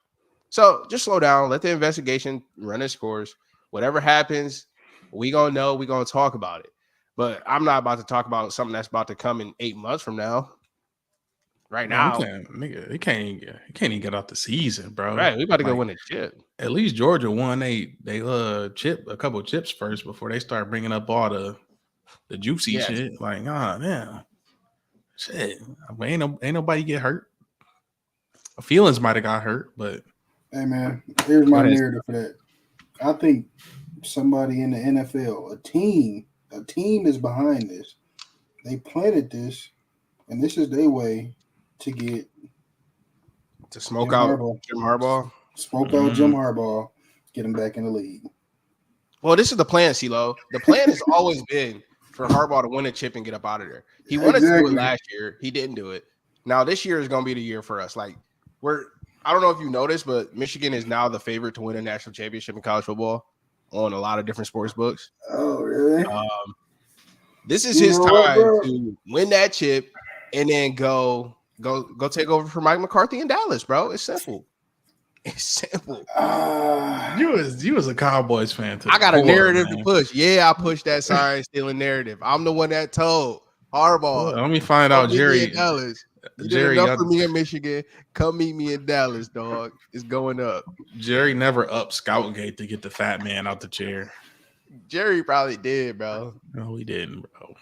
So just slow down, let the investigation run its course. Whatever happens, we gonna know, we gonna talk about it. But I'm not about to talk about something that's about to come in 8 months from now. Right now, he can't even get out the season, bro. Right, we about to go win a chip. At least Georgia won a couple of chips first before they start bringing up all the juicy shit. Like, man, shit, ain't nobody get hurt. Feelings might have got hurt, but. Hey, man, here's my narrative for that. I think somebody in the NFL, a team is behind this. They planted this, and this is their way to smoke out Jim Harbaugh. Smoke out Jim Harbaugh, get him back in the league. Well, this is the plan, CeeLo. The plan has always been for Harbaugh to win a chip and get up out of there. He wanted to do it last year. He didn't do it. Now, this year is going to be the year for us. Like, I don't know if you noticed, but Michigan is now the favorite to win a national championship in college football on a lot of different sports books. Oh, really? This is his time to win that chip and then go take over for Mike McCarthy in Dallas, bro. It's simple. It's simple. You was a Cowboys fan too. I got a narrative to push. Yeah, I pushed that sign stealing narrative. I'm the one that told Harbaugh. Let me find out, Jerry. Dallas. You did enough for me in Michigan. Come meet me in Dallas, dog. It's going up. Jerry never upped Scoutgate to get the fat man out the chair. Jerry probably did, bro. No, he didn't, bro.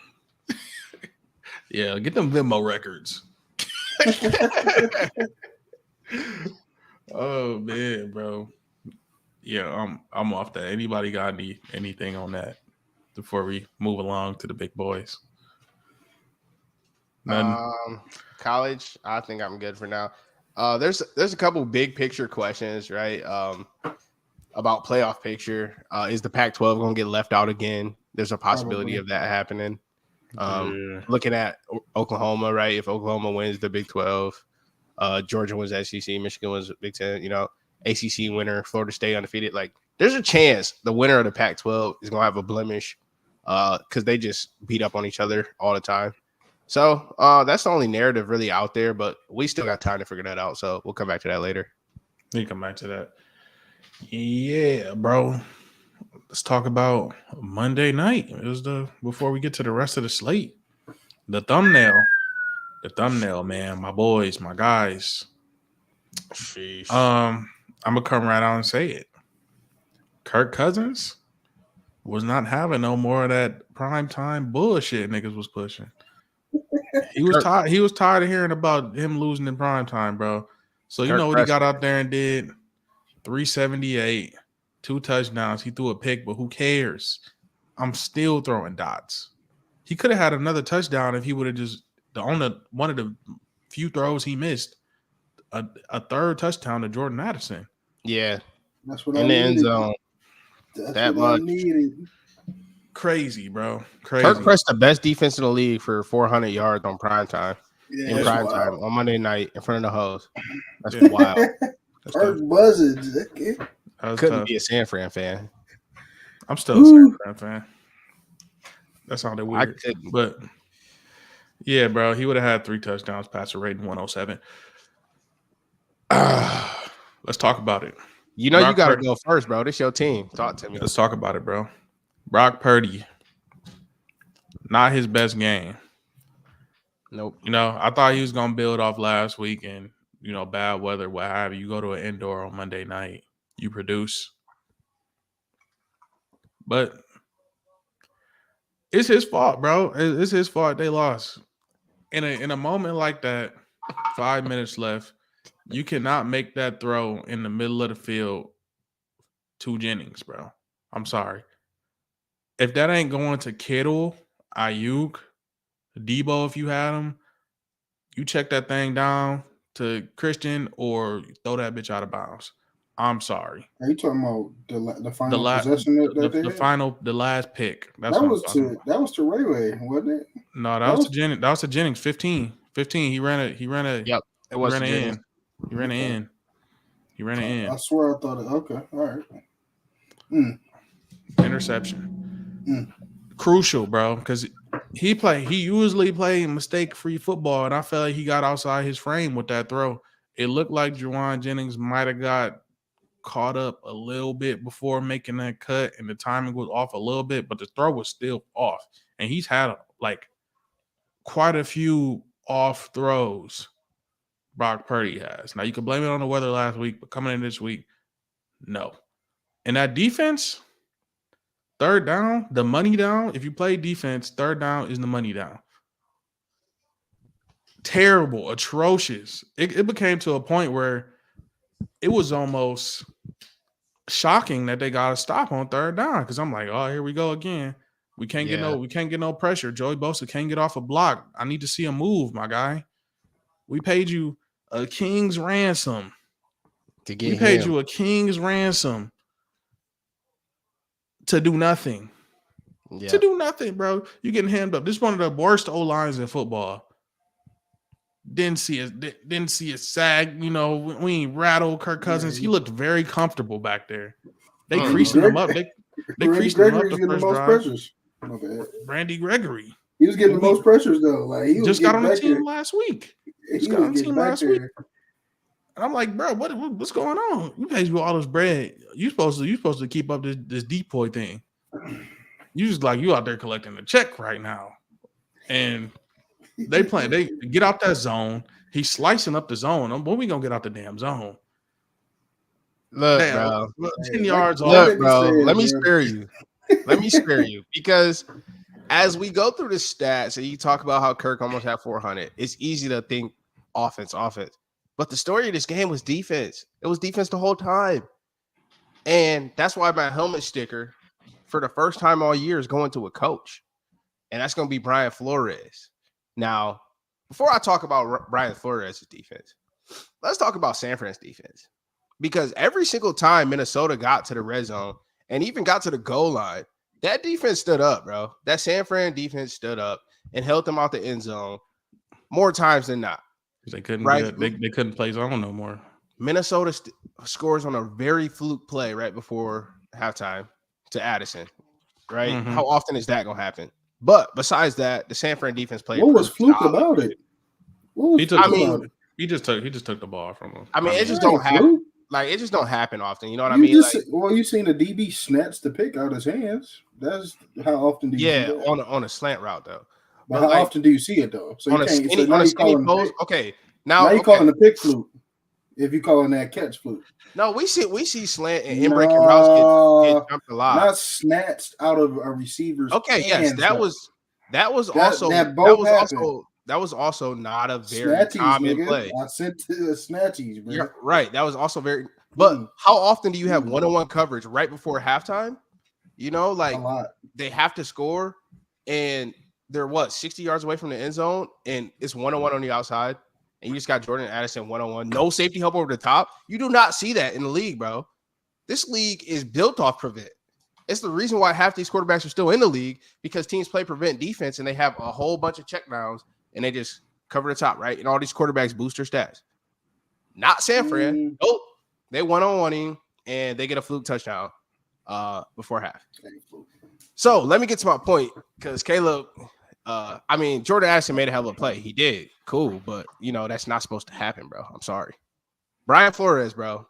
Yeah, get them Venmo records. Oh man, bro. Yeah, I'm off that. Anybody got anything on that before we move along to the big boys? None. College, I think I'm good for now. There's a couple big picture questions, right? About playoff picture. Is the Pac-12 going to get left out again? There's a possibility of that happening. Looking at Oklahoma, right? If Oklahoma wins the Big 12, Georgia wins the SEC, Michigan wins the Big 10, ACC winner, Florida State undefeated. Like, there's a chance the winner of the Pac-12 is going to have a blemish because they just beat up on each other all the time. So that's the only narrative really out there, but we still got time to figure that out. So we'll come back to that later. We come back to that. Yeah, bro. Let's talk about Monday night. It was before we get to the rest of the slate. The thumbnail, man. My boys, my guys. Sheesh. I'm gonna come right out and say it. Kirk Cousins was not having no more of that primetime bullshit niggas was pushing. He was tired. He was tired of hearing about him losing in primetime, bro. So you know what he got out there and did? 378, 2 touchdowns. He threw a pick, but who cares? I'm still throwing dots. He could have had another touchdown if he would have just one of the few throws he missed. A third touchdown to Jordan Addison. Yeah, that's what in the end zone. That much. Crazy, bro. Crazy. Kirk pressed the best defense in the league for 400 yards on primetime. Yeah, in primetime on Monday night in front of the hoes. That's wild. Kirk buzzing. Couldn't be a San Fran fan. I'm still a San Fran fan. That sounded weird. But yeah, bro, he would have had 3 touchdowns, passer rating 107. Let's talk about it. You know, you got to go first, bro. This your team. Talk to me. Let's talk about it, bro. Brock Purdy, not his best game. Nope. You know, I thought he was gonna build off last week and bad weather, what have you. You go to an indoor on Monday night, you produce. But it's his fault, bro. It's his fault they lost. In a moment like that, 5 minutes left, you cannot make that throw in the middle of the field to Jennings, bro. I'm sorry. If that ain't going to Kittle, Ayuk, Debo, if you had him, you check that thing down to Christian or throw that bitch out of bounds. I'm sorry. Are you talking about the final possession that they had? The last pick. That's what I'm talking about. That was to Ray, wasn't it? No, that was to Jennings. That was to Jennings. 15. He ran it. Yep. It was He ran it in. He ran it in. He ran it in. I swear I thought it. Okay. All right. Interception. Crucial, bro, because he usually play mistake-free football, and I felt like he got outside his frame with that throw. It looked like Juwan Jennings might have got caught up a little bit before making that cut, and the timing was off a little bit, but the throw was still off. And he's had quite a few off throws. Brock Purdy has. Now you can blame it on the weather last week, but coming in this week, no. And that defense, third down, the money down. If you play defense, third down is the money down. Terrible, atrocious. It became to a point where it was almost shocking that they got to stop on third down because I'm like, oh, here we go again. We can't get no pressure. Joey Bosa can't get off a block. I need to see a move, my guy. We paid you a king's ransom to get. We paid you a king's ransom to do nothing. Yeah. To do nothing, bro. You getting hammed up. This is one of the worst O-lines in football. Didn't see a sag. We ain't rattled Kirk Cousins. He looked very comfortable back there. They creasing him up. They creased him up the first drive. Pressures. My bad. Brandy Gregory. He was getting the most pressures though. Like he just got on the team last week. Just got on the team last week. And I'm like, bro, what's going on? We paid you all this bread. You supposed to keep up this decoy thing. You out there collecting a check right now. And they get out that zone. He's slicing up the zone. When we gonna get out the damn zone? Look, bro. 10 yards off. Look, bro. Let me spare you. Let me spare you because as we go through the stats and you talk about how Kirk almost had 400, it's easy to think offense. But the story of this game was defense. It was defense the whole time. And that's why my helmet sticker for the first time all year is going to a coach. And that's going to be Brian Flores. Now, before I talk about Brian Flores' defense, let's talk about San Fran's defense. Because every single time Minnesota got to the red zone and even got to the goal line, that defense stood up, bro. That San Fran defense stood up and held them out the end zone more times than not. They couldn't they couldn't play zone no more. Minnesota scores on a very fluke play right before halftime to Addison, right? Mm-hmm. How often is that going to happen? But besides that, the San Fran defense played. What was fluke about it? He just took the ball from him. I mean, it just don't happen. Like, it just don't happen often. You know what I mean? You seen the DB snatch the pick out his hands. That's how often do you see that? on a slant route, though. But how often do you see it, though? So on a skinny post? Okay. Now you're calling the pick fluke. If you're calling that catch fluke. No, we see slant and in-breaking routes get jumped a lot. Not snatched out of a receiver's hands. That was also not a very common play. I sent to the snatchies, bro. You're right. That was also very. But how often do you have one-on-one coverage right before halftime? You know, like a lot. They have to score, and they're 60 yards away from the end zone, and it's one-on-one on the outside, and you just got Jordan Addison one-on-one, no safety help over the top. You do not see that in the league, bro. This league is built off prevent. It's the reason why half these quarterbacks are still in the league because teams play prevent defense, and they have a whole bunch of checkdowns. And they just cover the top, right? And all these quarterbacks boost their stats. Not San Fran. Nope. They one-on-one and they get a fluke touchdown before half. So let me get to my point because Caleb, Jordan Addison made a hell of a play. He did. Cool. But, that's not supposed to happen, bro. I'm sorry. Brian Flores, bro.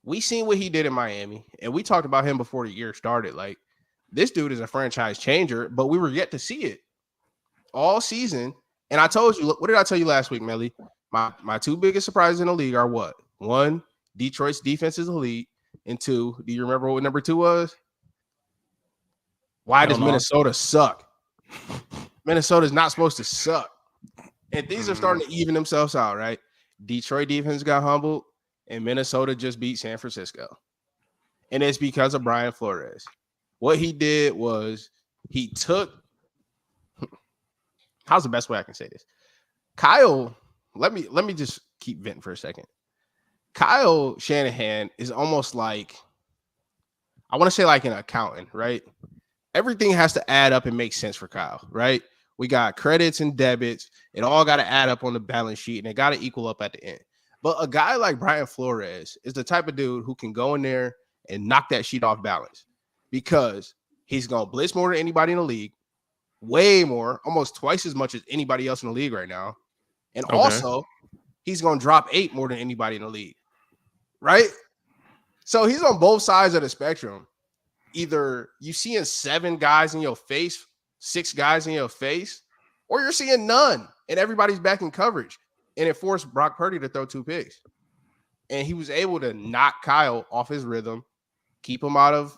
We seen what he did in Miami, and we talked about him before the year started. Like, this dude is a franchise changer, but we were yet to see it. All season, And I told you, what did I tell you last week, Melly? My two biggest surprises in the league are what? One, Detroit's defense is elite. And two, do you remember what number 2 was? Why does Minnesota suck? Minnesota's not supposed to suck. And things are starting to even themselves out, right? Detroit defense got humbled, and Minnesota just beat San Francisco. And it's because of Brian Flores. What he did was he took – how's the best way I can say this? Kyle, let me just keep venting for a second. Kyle Shanahan is almost like – I want to say like an accountant, right? Everything has to add up and make sense for Kyle, right? We got credits and debits. It all got to add up on the balance sheet, and it got to equal up at the end. But a guy like Brian Flores is the type of dude who can go in there and knock that sheet off balance because he's going to blitz more than anybody in the league, way more, almost twice as much as anybody else in the league right now. And also, he's going to drop 8 more than anybody in the league, right? So he's on both sides of the spectrum. Either you seeing 7 guys in your face, 6 guys in your face, or you're seeing none and everybody's back in coverage. And it forced Brock Purdy to throw 2 picks. And he was able to knock Kyle off his rhythm, keep him out of,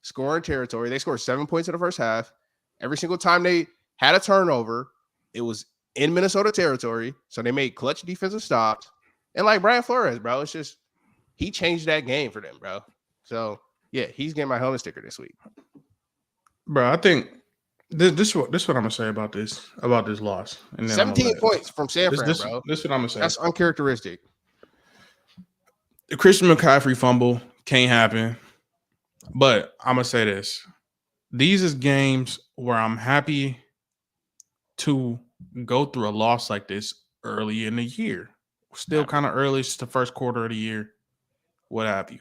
scoring territory. They scored 7 points in the first half. Every single time they had a turnover, it was in Minnesota territory. So they made clutch defensive stops. And like Brian Flores, bro, it's just he changed that game for them, bro. So yeah, he's getting my helmet sticker this week. Bro, I think this is what I'm gonna say about this loss. And 17 points from San Fran, bro. This is what I'm gonna say. That's uncharacteristic. The Christian McCaffrey fumble can't happen. But I'm gonna say this. These is games where I'm happy to go through a loss like this early in the year. Still kind of early, it's the first quarter of the year, what have you.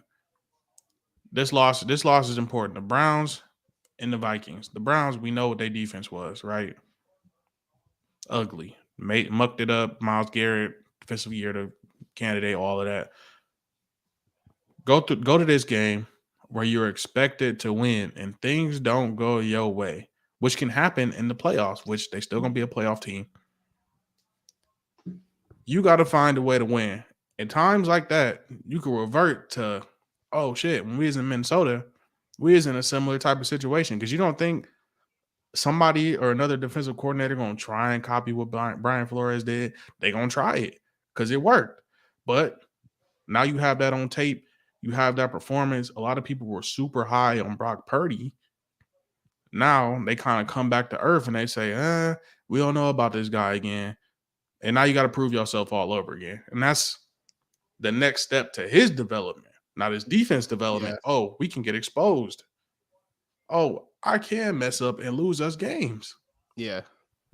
This loss is important. The Browns and the Vikings. The Browns, we know what their defense was, right? Ugly. Mucked it up. Myles Garrett, defensive year to candidate, all of that. Go to this game where you're expected to win and things don't go your way, which can happen in the playoffs, which they still going to be a playoff team. You got to find a way to win. At times like that, you can revert to, oh, shit, when we was in Minnesota, we was in a similar type of situation because you don't think somebody or another defensive coordinator going to try and copy what Brian Flores did. They're going to try it because it worked. But now you have that on tape. You have that performance. A lot of people were super high on Brock Purdy. Now they kind of come back to earth and they say, we don't know about this guy again. And now you got to prove yourself all over again. And that's the next step to his development, not his defense development. Yeah. Oh, we can get exposed. Oh, I can mess up and lose us games. Yeah.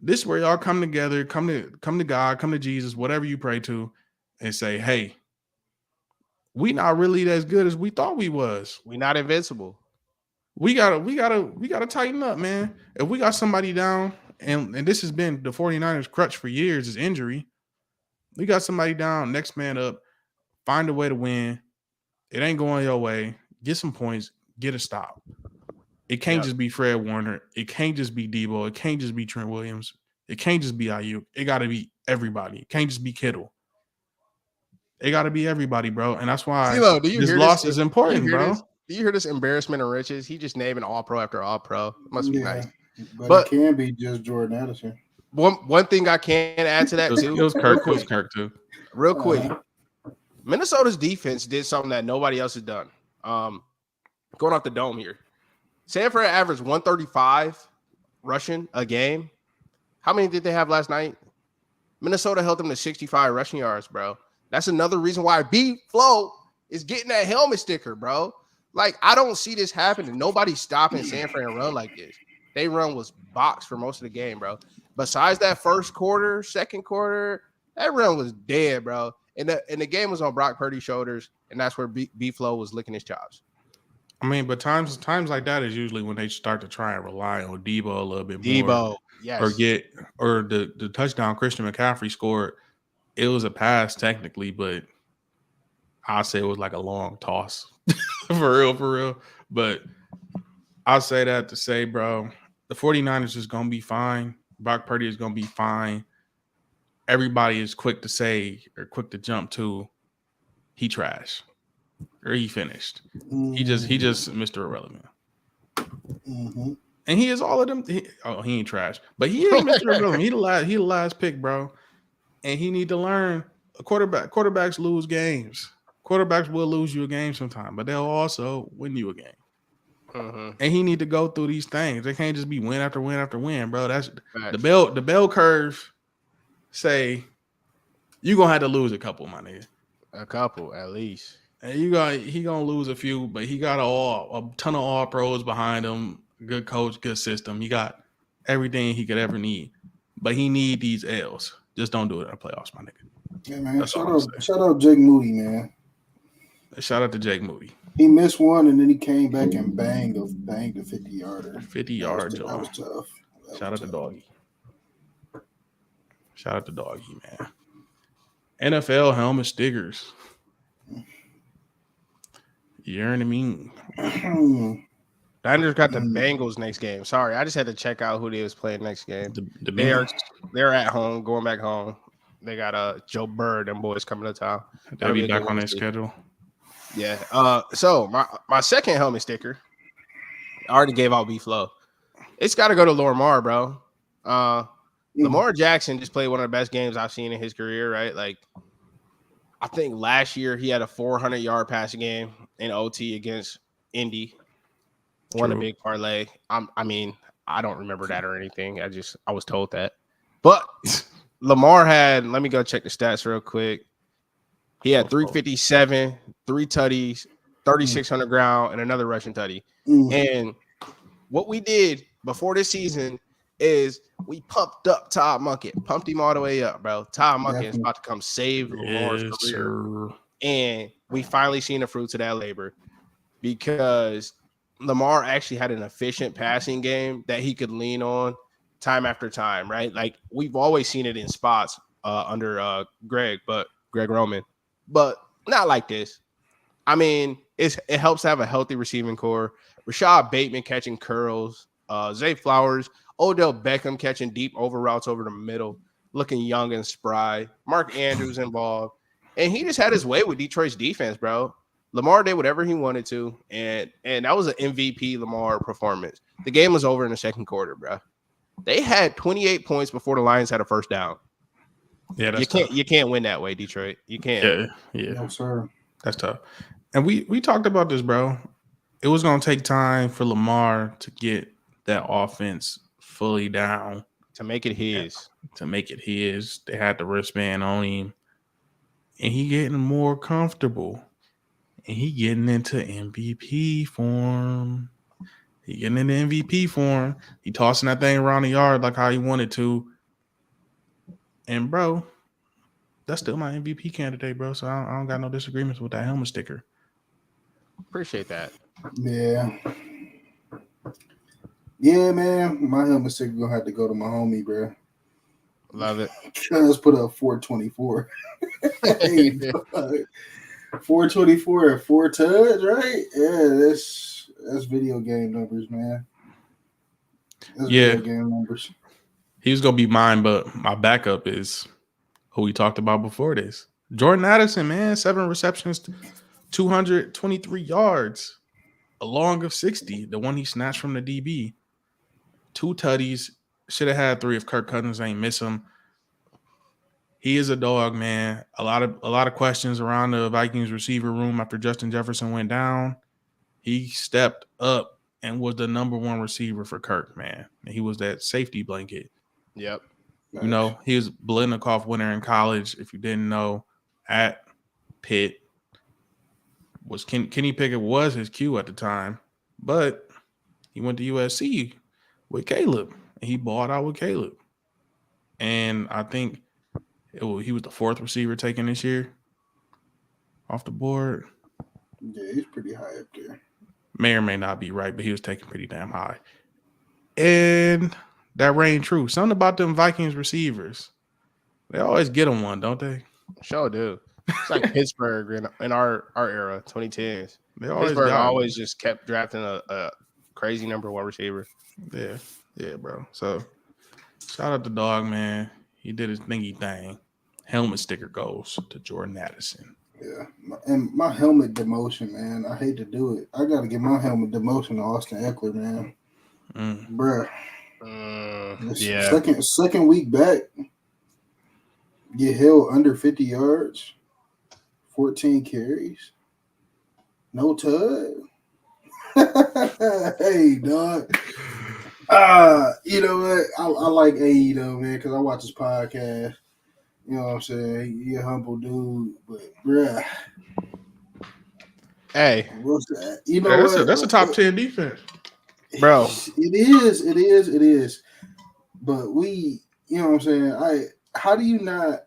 This is where y'all come together, come to God, come to Jesus, whatever you pray to, and say, hey, we not really as good as we thought we was. We not invincible. We gotta tighten up, man. If we got somebody down, and this has been the 49ers crutch for years, is injury. We got somebody down, next man up, find a way to win. It ain't going your way. Get some points, get a stop. It can't just be Fred Warner. It can't just be Debo. It can't just be Trent Williams. It can't just be Ayuk. It got to be everybody. It can't just be Kittle. It got to be everybody, bro. And that's why this loss is important, bro. Do you hear this embarrassment of riches? He just named an all-pro after all-pro. It must be nice. But it can be just Jordan Addison. One thing I can add to that, too. It was Kirk, too. Real quick. Minnesota's defense did something that nobody else has done. Going off the dome here. San Fran averaged 135 rushing a game. How many did they have last night? Minnesota held them to 65 rushing yards, bro. That's another reason why B-Flow is getting that helmet sticker, bro. Like, I don't see this happening. Nobody's stopping San Fran run like this. They run was boxed for most of the game, bro. Besides that first quarter, second quarter, that run was dead, bro. And the game was on Brock Purdy's shoulders, and that's where B-Flow was licking his chops. I mean, but times like that is usually when they start to try and rely on Debo a little bit more. Debo, yes. Or the touchdown Christian McCaffrey scored. It was a pass technically, but I'll say it was like a long toss. for real. But I'll say that to say, bro, the 49ers is going to be fine. Brock Purdy is going to be fine. Everybody is quick to say or quick to jump to he trash or he finished. He just Mr. Irrelevant. Mm-hmm. And he is all of them. He ain't trash, but he is Mr. Irrelevant. He the last pick, bro. And he need to learn quarterbacks lose games. Quarterbacks will lose you a game sometime, but they'll also win you a game. Mm-hmm. And he need to go through these things. They can't just be win after win after win, bro. That's the bell curve. Say you gonna have to lose a couple, my nigga. A couple at least. And he gonna lose a few, but he got a ton of all pros behind him. Good coach, good system. He got everything he could ever need, but he need these L's. Just don't do it in the playoffs, my nigga. Yeah, man. Shout out Jake Moody, man. Shout out to Jake Moody. He missed one and then he came back and banged a 50-yarder. 50-yard, That was tough. Shout out to Doggy. Shout out to Doggy, man. NFL helmet stickers. You know what I mean? Niners got the Bengals next game. Sorry, I just had to check out who they was playing next game. They're at home, going back home. They got Joe Burr, them boys coming to town. They'll be back on their schedule. Yeah. So my second helmet sticker, I already gave out B-Flow. It's got to go to Lamar, bro. Lamar Jackson just played one of the best games I've seen in his career, right? Like, I think last year he had a 400-yard passing game in OT against Indy. Won a big parlay. I don't remember that or anything. I was told that. But Lamar had, let me go check the stats real quick. He had 357, 3 tutties, 3,600 ground, and another rushing tutty. And what we did before this season is we pumped up Todd Munkett, pumped him all the way up, bro. Todd Munkett is about to come save Lamar's career. Sir. And we finally seen the fruits of that labor because Lamar actually had an efficient passing game that he could lean on time after time, right? Like we've always seen it in spots under Greg Roman, but not like this. I mean, it helps to have a healthy receiving core. Rashad Bateman catching curls, Zay Flowers, Odell Beckham catching deep over routes over the middle, looking young and spry. Mark Andrews involved, and he just had his way with Detroit's defense, bro. Lamar did whatever he wanted to, and that was an MVP Lamar performance. The game was over in the second quarter, bro. They had 28 points before the Lions had a first down. Yeah, that's you can't win that way, Detroit. You can't. Yeah. No, sir. That's tough. And we talked about this, bro. It was gonna take time for Lamar to get that offense fully down. To make it his. They had the wristband on him. And he getting more comfortable. And he getting into MVP form. He tossing that thing around the yard like how he wanted to. And, bro, that's still my MVP candidate, bro. So I don't got no disagreements with that helmet sticker. Appreciate that. Yeah. Yeah, man. My helmet sticker gonna have to go to my homie, bro. Love it. Let's put up 424. 424 and 4 tuds, right? Yeah, that's video game numbers, man. Video game numbers. He was gonna be mine, but my backup is who we talked about before this. Jordan Addison, man, 7 receptions, 223 yards, a long of 60. The one he snatched from the DB. 2 tutties. Should have had 3 if Kirk Cousins ain't miss him. He is a dog, man. A lot of questions around the Vikings receiver room after Justin Jefferson went down. He stepped up and was the number 1 receiver for Kirk, man. And he was that safety blanket. Yep. You know, he was Biletnikoff winner in college. If you didn't know, at Pitt. Kenny Pickett was his Q at the time, but he went to USC with Caleb, and he balled out with Caleb. And I think he was the 4th receiver taken this year off the board. Yeah, he's pretty high up there. May or may not be right, but he was taken pretty damn high. And that rang true. Something about them Vikings receivers. They always get them one, don't they? Sure do. It's like Pittsburgh in our era, 2010s. Pittsburgh always just kept drafting a crazy number 1 receiver. Yeah, bro. So Shout out to Dog, man. He did his thingy thing. Helmet sticker goes to Jordan Addison. Yeah, and my helmet demotion, man. I hate to do it. I got to get my helmet demotion to Austin Eckler, man. Bruh. Yeah. Second week back, get held under 50 yards, 14 carries, no tug. Hey, dog. You know what? I like AE though, man, because I watch his podcast. You know what I'm saying? He a humble dude, but bruh. Hey, what's that? You know what? That's a top 10 defense, bro. It is. But you know what I'm saying? How do you not?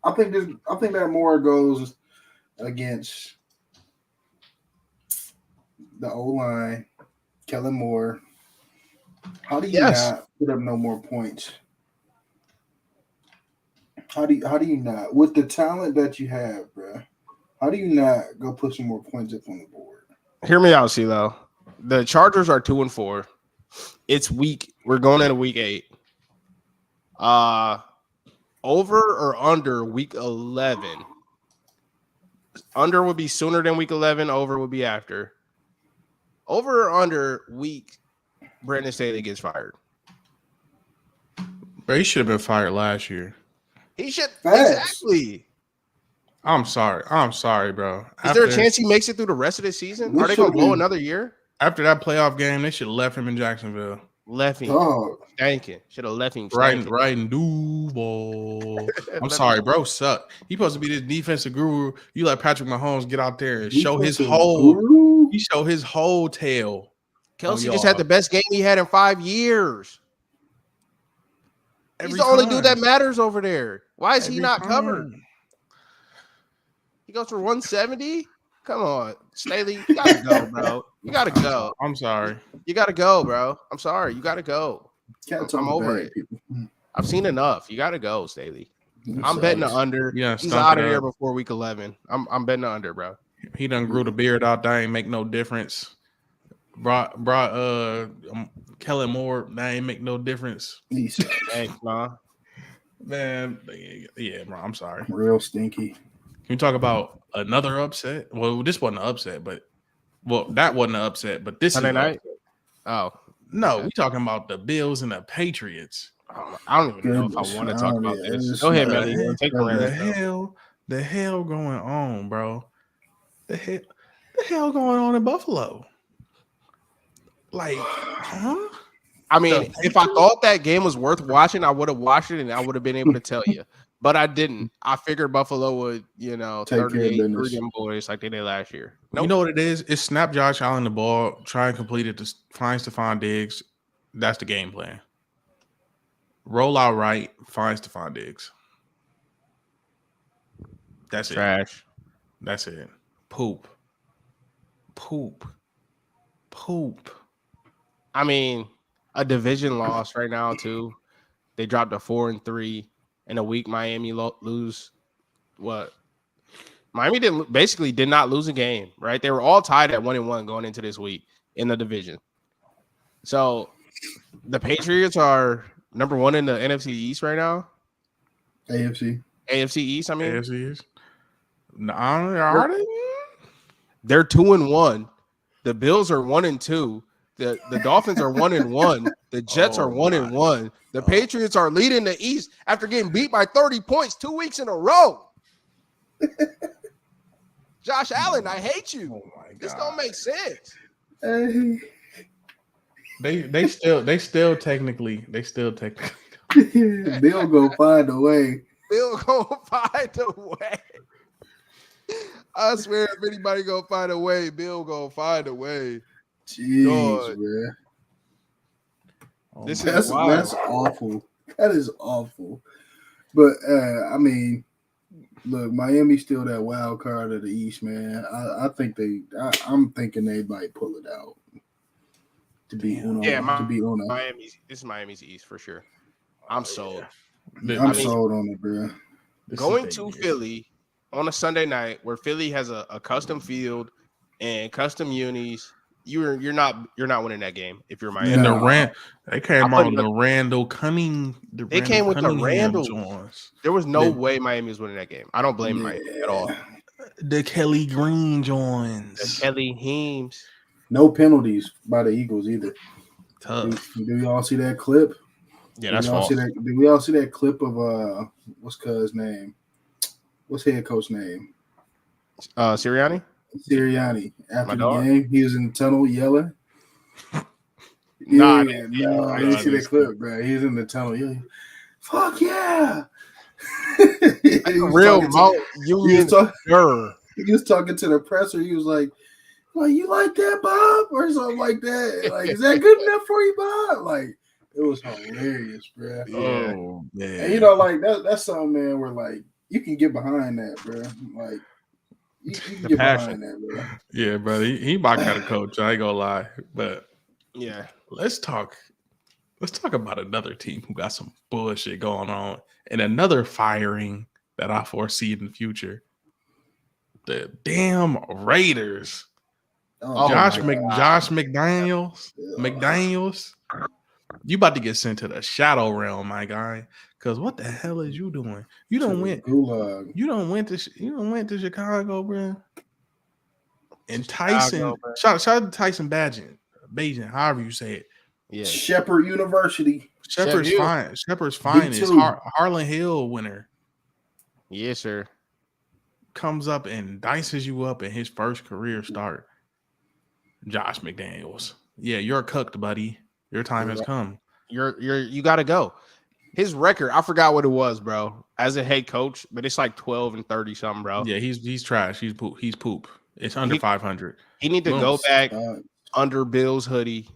I think that more goes against the O-line, Kellen Moore. How do you not put up no more points? How do you not, with the talent that you have, bro? How do you not go put some more points up on the board? Hear me out, CeeLo. The Chargers are 2-4. It's week. We're going into week 8. Over or under week 11? Under would be sooner than week 11. Over would be after. Over or under week Brandon Staley gets fired? Bro, he should have been fired last year. He should. Exactly. I'm sorry, bro. Is there a chance he makes it through the rest of the season? Are they going to blow another year? After that playoff game, they should have left him in Jacksonville. Left him stanking. Should have left him stanking. Right in Duval. I'm sorry, bro. Suck. He supposed to be this defensive guru. You let Patrick Mahomes get out there and show his whole. He showed his whole tail. Kelsey just had the best game he had in 5 years. He's the only dude that matters over there. Why is he not covered? He goes for 170. Come on, Staley, you gotta go, bro. You gotta go. I'm sorry. You gotta go, bro. I'm sorry. You gotta go. I'm over it. I've seen enough. You gotta go, Staley. I'm betting the under. Yeah, he's out of here before week 11. I'm betting the under, bro. He done grew the beard out. That ain't make no difference. Brought Kellen Moore. That ain't make no difference. Thanks, nah. Man, yeah, bro. I'm sorry. Real stinky. Can we talk about another upset? Well, this wasn't an upset, but that wasn't an upset, but this Sunday night. Oh no, we talking about the Bills and the Patriots. I don't even know if I want to talk about this. Go ahead, man. The hell going on, bro? The hell going on in Buffalo? Like, huh? I mean, if I thought that game was worth watching, I would have watched it and I would have been able to tell you. But I didn't. I figured Buffalo would, 38 through them boys like they did last year. Nope. You know what it is? It's snap Josh Allen the ball, try and complete it to find Stephon Diggs. That's the game plan. Roll out right, find Stephon Diggs. That's Trash. It. That's it. Poop. I mean, a division loss right now, too. They dropped to 4-3. In a week, Miami lose what? Miami did not lose a game, right? They were all tied at 1-1 going into this week in the division. So the Patriots are number 1 in the NFC East right now. AFC East, I mean. AFC East. No, are they? They're 2-1. The Bills are 1-2. The Dolphins are 1-1. The Jets are 1-1. The Patriots are leading the East after getting beat by 30 points 2 weeks in a row. Josh Allen, I hate you. Oh my God. This don't make sense. They still technically. Bill go find a way. I swear, if anybody gonna find a way, Bill gonna find a way. Jeez, man. That's awful. That is awful. But I mean, look, Miami's still that wild card of the East, man. I'm thinking they might pull it out. Miami's. This is Miami's East for sure. I'm sold. I'm sold on it, bro. Going to Philly on a Sunday night where Philly has a custom field and custom unis you're not winning that game if you're Miami. And No. they came out with the Randall Cunningham. They came with the Randall. Jones. There was no way Miami was winning that game. I don't blame Miami at all. The Kelly Green Jones. The Kelly Heems. No penalties by the Eagles either. Tough. Do y'all see that clip? Yeah, that's false. Did we all see that clip of what's Cuz's name? What's head coach name? Sirianni? Sirianni. After the game, he was in the tunnel yelling. I didn't see that clip, bro. He was in the tunnel yelling, "Fuck yeah!" Real Union. He was talking to the presser. He was like, you like that, Bob? Or something like that. Like, is that good enough for you, Bob? Like, it was hilarious, bro. Yeah. Oh, man. And, you know, like, that's something, man, where, like, you can get behind that, bro. Like, you can get behind that, bro. Yeah, bro. He my kind of coach. I ain't gonna lie. But, yeah. Let's talk about another team who got some bullshit going on and another firing that I foresee in the future. The damn Raiders. Josh McDaniels. You about to get sent to the shadow realm, my guy. Because what the hell is you doing? You don't went to Chicago, bro. And Tyson, shout out to Tyson Bagent, however you say it. Yeah. Shepherd University. Shepherd's fine is Harlan Hill winner. Yes, sir. Comes up and dices you up in his first career start. Josh McDaniels. Yeah, you're cooked, buddy. Your time has come. You gotta go. His record, I forgot what it was, bro, as a head coach, but it's like 12-30 something, bro. Yeah, he's trash. He's poop. It's under 500. He need to go back under Bill's hoodie,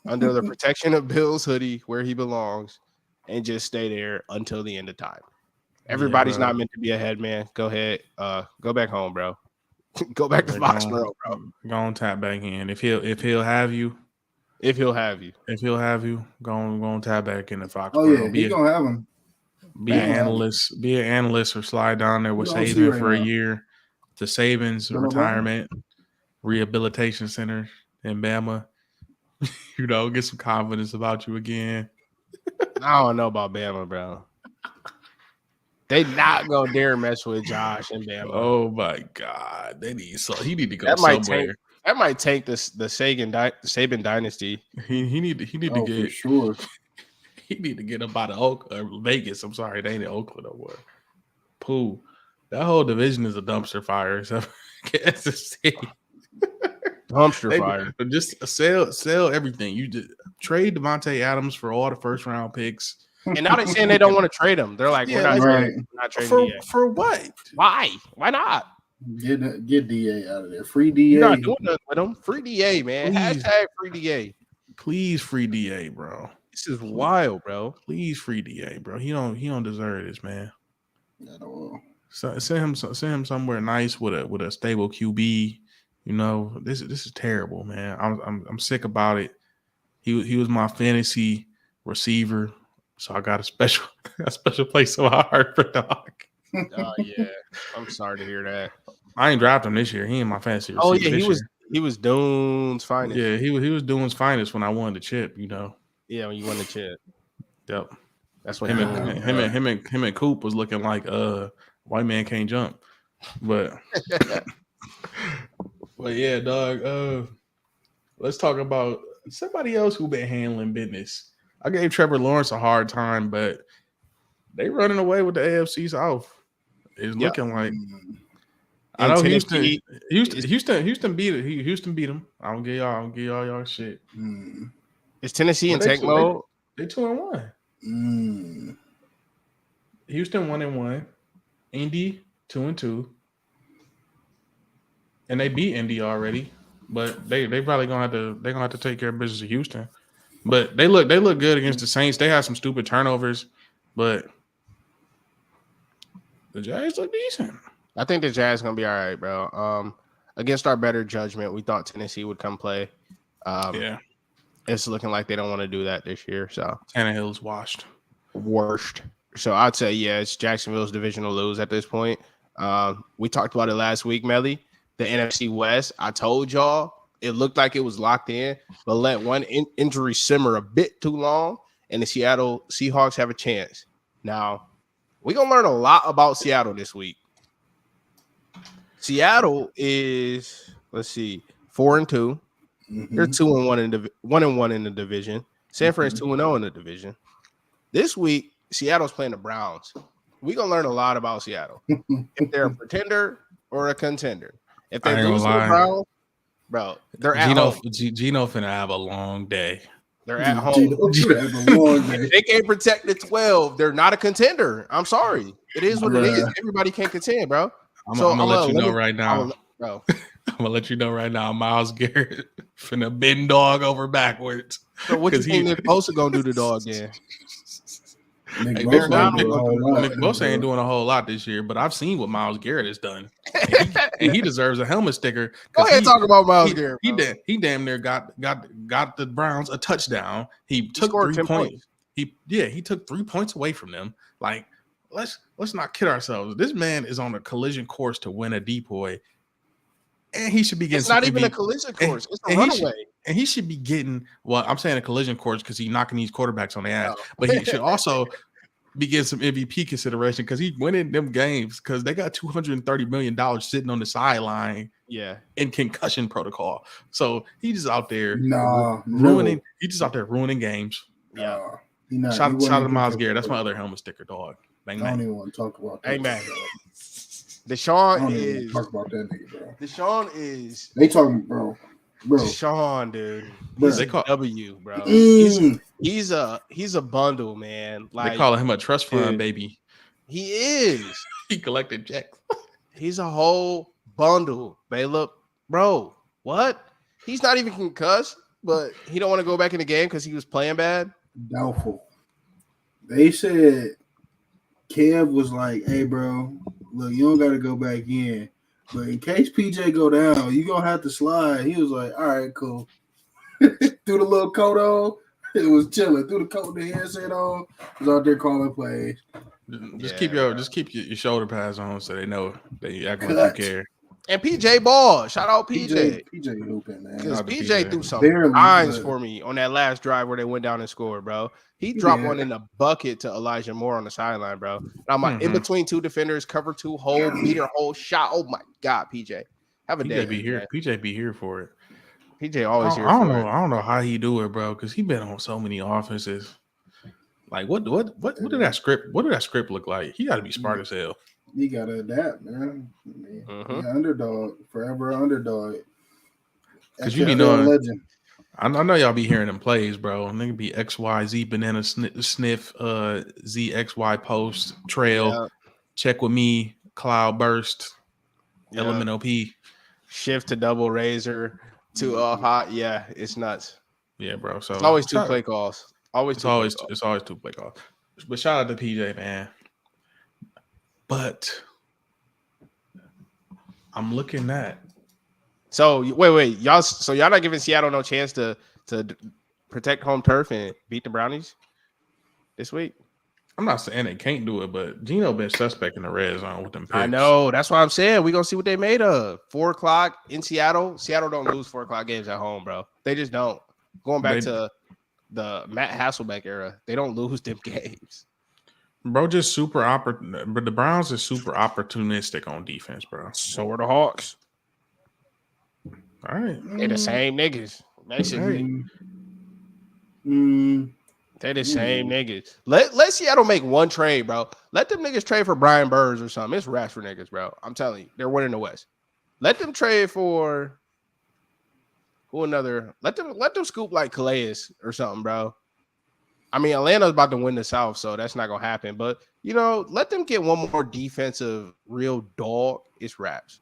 under the protection of Bill's hoodie, where he belongs, and just stay there until the end of time. Everybody's not meant to be a head man. Go ahead, go back home, bro. Go back to Foxborough, bro. Go on, tap back in. If he'll have you, go on tap back in the Foxborough. Oh yeah, he's gonna have him. Be an analyst, or slide down there with Saban for a year to Saban's retirement rehabilitation center in Bama. Get some confidence about you again. I don't know about Bama, bro. They not gonna dare mess with Josh and Bama. Oh my God, he need to go somewhere. That might take the Saban dynasty. He need to get for sure. He need to get up out of Vegas. I'm sorry, they ain't in Oakland no more. Pooh, that whole division is a dumpster fire. Except Kansas City. Dumpster fire. Just sell everything. You just trade Devontae Adams for all the first round picks. And now they're saying they don't want to trade him. They're like, we're not trading for what? Why? Why not? Get DA out of there. Free DA. You're not doing nothing with him. Free DA, man. Please. Hashtag free DA. Please free DA, bro. This is wild, bro. Please free DA, bro. He don't deserve this, man. At all. So send him somewhere nice with a stable QB. This is terrible, man. I'm sick about it. He was my fantasy receiver, so I got a special place in my heart for dog. Oh yeah, I'm sorry to hear that. I ain't drafted him this year. He ain't my fantasy receiver. Oh yeah, he was Doone's finest. Yeah, he was doing his finest when I won the chip. Yeah, when you won the chip. Yep. That's what him and Coop was looking like white man can't jump. But but yeah, dog. Let's talk about somebody else who been handling business. I gave Trevor Lawrence a hard time, but they running away with the AFC South. It's looking like. I know Houston beat them. I don't give y'all shit. Is Tennessee in tank mode? They 2-1. Houston 1-1. Indy 2-2. And they beat Indy already, but they probably gonna have to take care of business of Houston. But they look good against the Saints. They had some stupid turnovers, but the Jags look decent. I think the Jags gonna be all right, bro. Against our better judgment, we thought Tennessee would come play. It's looking like they don't want to do that this year. So Tannehill's washed. Worst. So I'd say it's Jacksonville's divisional lose at this point. We talked about it last week, Melly. The NFC West. I told y'all It looked like it was locked in, but let one injury simmer a bit too long, and the Seattle Seahawks have a chance. Now, we're going to learn a lot about Seattle this week. Seattle is, let's see, 4-2. They're 2-1 in the 1-1 in the division. San Fran is 2-0 in the division. This week, Seattle's playing the Browns. We're going to learn a lot about Seattle. If they're a pretender or a contender. If they lose to the Browns, bro, they're at home. Gino finna have a long day. They're at home. They can't protect the 12. They're not a contender. I'm sorry. It is what it is. Everybody can't contend, bro. I'm gonna let you know right now. I'm gonna let you know right now. Myles Garrett finna bend dog over backwards. So what you think Nick Bosa gonna do the dog then? Nick Bosa ain't doing a whole lot this year, but I've seen what Myles Garrett has done, and he deserves a helmet sticker. Go ahead, talk about Myles Garrett. He damn near got the Browns a touchdown. He took 3 points. He took 3 points away from them. Like, let's not kid ourselves. This man is on a collision course to win a depoy, and he should be getting. It's not even a collision course. It's a runaway. And he should be getting, well, I'm saying a collision course because he's knocking these quarterbacks on the ass. No. But he should also be getting some MVP consideration because he winning them games because they got $230 million sitting on the sideline. Yeah. In concussion protocol. So he's just out there ruining. He's just out there ruining games. Yeah. Shout out to Myles Garrett. That's my other helmet sticker, dog. Bang, I don't even want to talk about that. Hey, man. Deshaun is talk about that nigga, bro. Deshaun is they talking, bro. Deshaun, dude. They call W, bro. He's a bundle, man. Like, they calling him a trust fund, baby. He is. He collected checks. He's a whole bundle, Baylor. Bro, what? He's not even concussed, but he don't want to go back in the game because he was playing bad. Doubtful. They said Kev was like, "Hey, bro, look, you don't got to go back in. But in case PJ go down, you gonna have to slide." He was like, "All right, cool." Threw the little coat on. It was chilling. Threw the coat and the headset on. Was out there calling plays. Just keep your shoulder pads on so they know that you act like you care. And PJ ball. Shout out PJ. PJ hooping, man. Because PJ threw some lines for me on that last drive where they went down and scored, bro. He dropped one in the bucket to Elijah Moore on the sideline, bro. And I'm like, in between two defenders, cover two, hold, meter, hold, shot. Oh my God, PJ. Have a day. PJ be here for it. PJ always here. I don't know how he do it, bro, because he been on so many offenses. Like, what did that script look like? He got to be smart as hell. You gotta adapt, man. Underdog, forever underdog. Because you be knowing, legend. I know y'all be hearing them plays, bro. Nigga be XYZ banana sniff, ZXY post trail, check with me, cloud burst, element OP, shift to double razor to hot. Yeah, it's nuts. Yeah, bro. So it's always two play calls. It's always two play calls. But shout out to PJ, man. But I'm looking at. So wait, y'all. So y'all not giving Seattle no chance to protect home turf and beat the Brownies this week? I'm not saying they can't do it, but Gino been suspect in the red zone with them picks. I know. That's why I'm saying we're gonna see what they made of. 4:00 in Seattle. Seattle don't lose 4:00 games at home, bro. They just don't. Going back to the Matt Hasselbeck era, they don't lose them games. Bro, just but the Browns is super opportunistic on defense, bro. So are the Hawks. All right. They're the same niggas, basically. They're the same niggas. Let Seattle make one trade, bro. Let them niggas trade for Brian Burns or something. It's rats for niggas, bro. I'm telling you. They're winning the West. Let them trade for who another. Let them scoop like Calais or something, bro. I mean, Atlanta's about to win the South, so that's not going to happen. But, let them get one more defensive real dog. It's raps.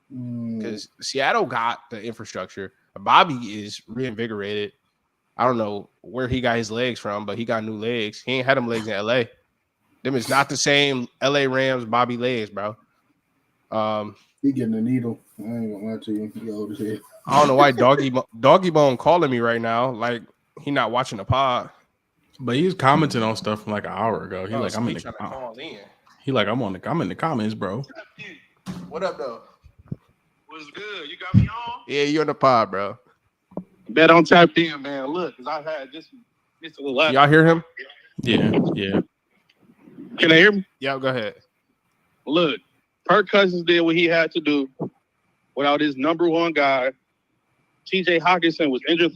Because Seattle got the infrastructure. Bobby is reinvigorated. I don't know where he got his legs from, but he got new legs. He ain't had them legs in L.A. Them is not the same L.A. Rams Bobby legs, bro. He getting a needle. I ain't going to lie to you. He old as hell. I don't know why Doggy Bone calling me right now. Like, he not watching the pod. But he's commenting on stuff from like an hour ago. I'm in the comments, bro. What up, though? was good. You got me on? Yeah, you're on the pod, bro. Bet on tapped in, man. Look, because I had this a lot. Y'all hear him? Yeah. Can I hear me? Yeah, go ahead. Look, Kirk Cousins did what he had to do without his number one guy. T.J. Hawkinson was injured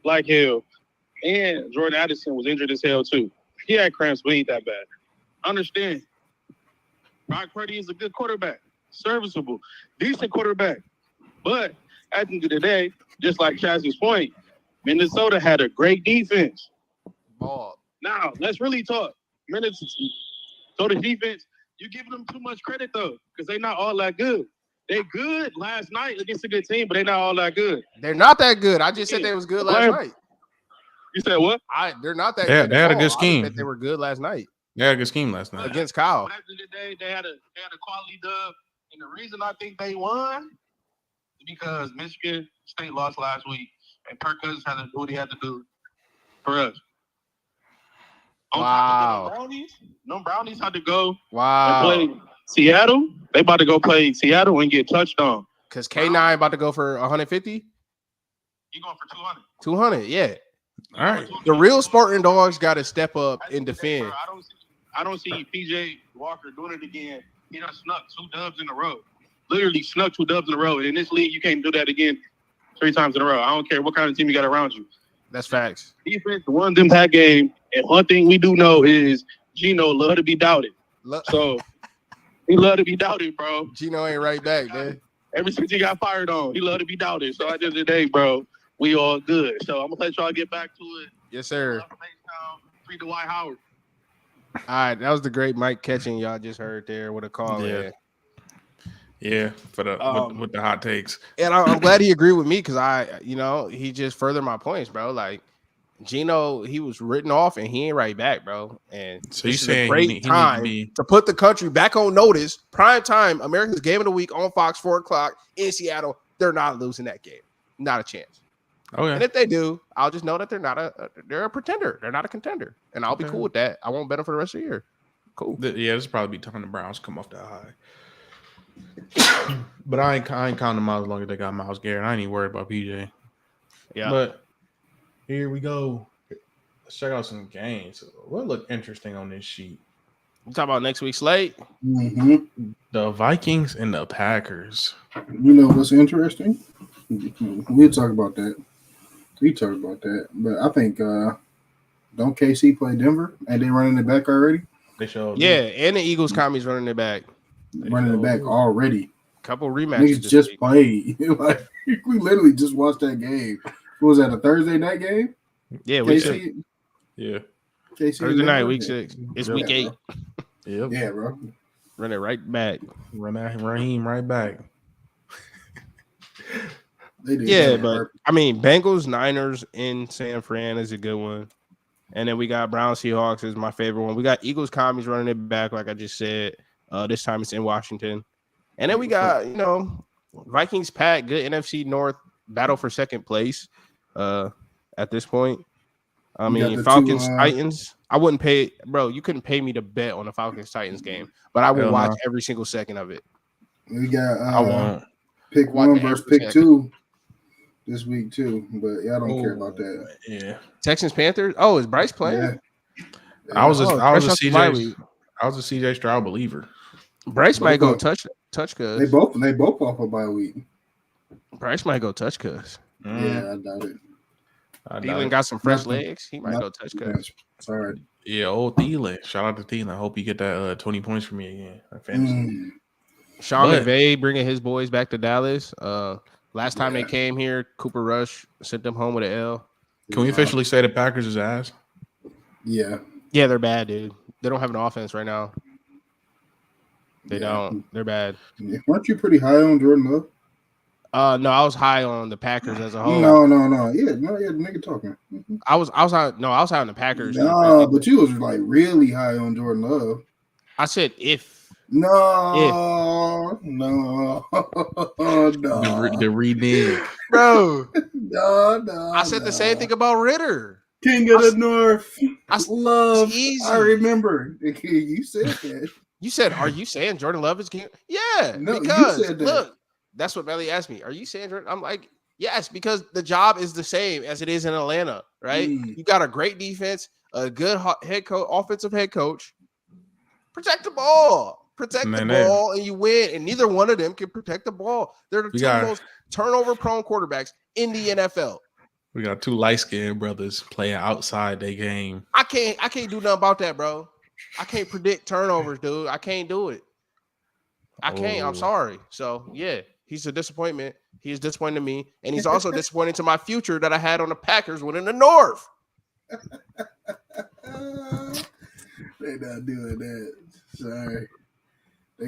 like hell, and Jordan Addison was injured as hell too. He had cramps, but he ain't that bad. Understand? Brock Purdy is a good quarterback, serviceable, decent quarterback. But at the end of the day, just like Chaz's point, Minnesota had a great defense. Ball. Now, let's really talk. Minnesota defense, you're giving them too much credit, though, because they're not all that good. They good last night against a good team, but they're not all that good. They're not that good. I just said they was good last night. You said what? They're not that good. They had a good scheme. I said they were good last night. They had a good scheme last night. Against Kyle. At the end of the day, they had a quality dub. And the reason I think they won is because Michigan State lost last week, and Kirk Cousins had to do what he had to do for us. Wow. No Brownies had to go Wow. and play Seattle. They about to go play Seattle and get touched on. Because K9 about to go for 150? He going for 200. 200, yeah. All right. The real Spartan dogs got to step up and defend. I don't see PJ Walker doing it again. He done snuck 2 dubs in a row. Literally snuck 2 dubs in a row. And in this league, you can't do that again 3 times in a row. I don't care what kind of team you got around you. That's facts. Defense won them that game. And one thing we do know is Gino love to be doubted. So he love to be doubted, bro. Gino ain't right back, man. Ever since he got fired on, he love to be doubted. So at the end of the day, bro, we all good. So I'm going to let y'all get back to it. Yes, sir. Free Dwight Howard. All right, that was the great Mike catching y'all just heard there with a call in. Yeah, for the with the hot takes. And I'm glad he agreed with me because he just furthered my points, bro. Like Gino, he was written off and he ain't right back, bro. And so you a saying great time to put the country back on notice. Prime time, America's Game of the Week on Fox, 4:00 in Seattle. They're not losing that game, not a chance. Okay. And if they do, I'll just know that they're a pretender. They're not a contender, and I'll be cool with that. I won't bet them for the rest of the year. Cool. Yeah, this will probably be time the Browns come off that high. But I ain't counting them out as long as they got Myles Garrett. I ain't even worried about PJ. Yeah. But here we go. Let's check out some games. What look interesting on this sheet? We talk about next week's slate. Mm-hmm. The Vikings and the Packers. You know what's interesting? We'll talk about that. We talk about that. But I think don't KC play Denver? And they running it back already? They showed. Yeah, and the Eagles commies running it back. Running it back already. Couple rematches. Niggas just played. Like, we literally just watched that game. What was that, a Thursday night game? Yeah, week 6. Yeah. KC Thursday night, week 6. It's week 8. Yep. Yeah, bro. Run it right back. Raheem right back. Yeah, but I mean, Bengals, Niners in San Fran is a good one. And then we got Browns, Seahawks is my favorite one. We got Eagles, commies running it back, like I just said. This time it's in Washington. And then we got, Vikings, Pack, good NFC North battle for second place at this point. I mean, Falcons, Titans. I wouldn't pay, bro. You couldn't pay me to bet on the Falcons Titans game, but I would watch every single second of it. We got I won't. pick 1 versus pick 2 this week too, but y'all don't care about that. Yeah. Texans, Panthers. Oh, is Bryce playing? Yeah. I was a CJ Stroud believer. Bryce might go touch cuz. They both off a bye week. Bryce might go touch cuz. Yeah, I doubt it. Thielen got some fresh legs. He might go touch cuz. Sorry. Yeah, old Thielen. Shout out to Thielen. I hope you get that 20 points for me again. Fantasy. Sean McVay bringing his boys back to Dallas. Last time they came here, Cooper Rush sent them home with an L. Can we officially say the Packers is ass? Yeah. Yeah, they're bad, dude. They don't have an offense right now. They don't. They're bad. Yeah. Weren't you pretty high on Jordan Love? No, I was high on the Packers as a whole. No. Yeah, nigga talking. I was high on the Packers. No, but you was like really high on Jordan Love. I said if. No. The renege. Bro. No. I said the same thing about Ritter. King of the North. Love. Easy. I remember. You said that. You said, are you saying Jordan Love is king? Yeah. No, because you said that. look, That's what Melly asked me. Are you saying Jordan? I'm like, yes, because the job is the same as it is in Atlanta, right? You got a great defense, a good head coach, offensive head coach. Protect the ball. Protect the ball, and you win. And neither one of them can protect the ball. They're the two most turnover-prone quarterbacks in the NFL. We got 2 light-skinned brothers playing outside their game. I can't do nothing about that, bro. I can't predict turnovers, dude. I can't do it. I can't. I'm sorry. So, yeah, he's a disappointment. He's disappointing to me, and he's also disappointing to my future that I had on the Packers winning the North. They're not doing that. Sorry.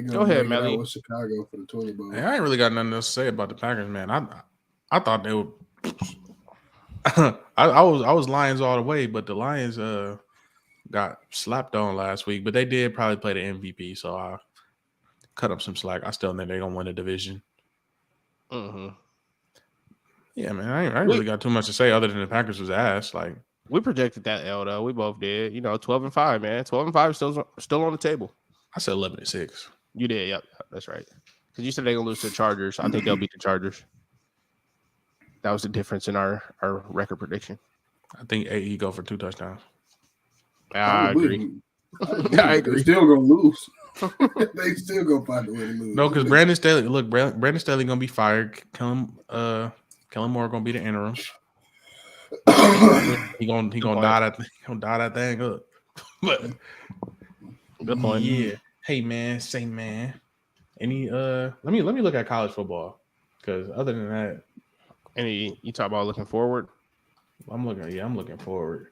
Go ahead, Melly. With Chicago for the toilet bowl. Hey, I ain't really got nothing else to say about the Packers, man. I thought they would. I was Lions all the way, but the Lions got slapped on last week. But they did probably play the MVP, so I cut up some slack. I still think they're gonna win the division. Mm-hmm. Yeah, man. I ain't really got too much to say other than the Packers was ass. Like, we projected that L though. We both did. 12-5, man. 12-5 still on the table. I said 11-6. You did, yep, that's right. Because you said they're gonna lose to the Chargers. I think they'll beat the Chargers. That was the difference in our record prediction. I think AE go for 2 touchdowns. I agree. I agree. They're still gonna lose. They still gonna find a way to lose. No, because Brandon Staley gonna be fired. Kellen Moore gonna be the interim. he gonna die that thing up. But good point. Yeah. Hey man, any let me look at college football, because other than that, you talk about looking forward. I'm looking forward.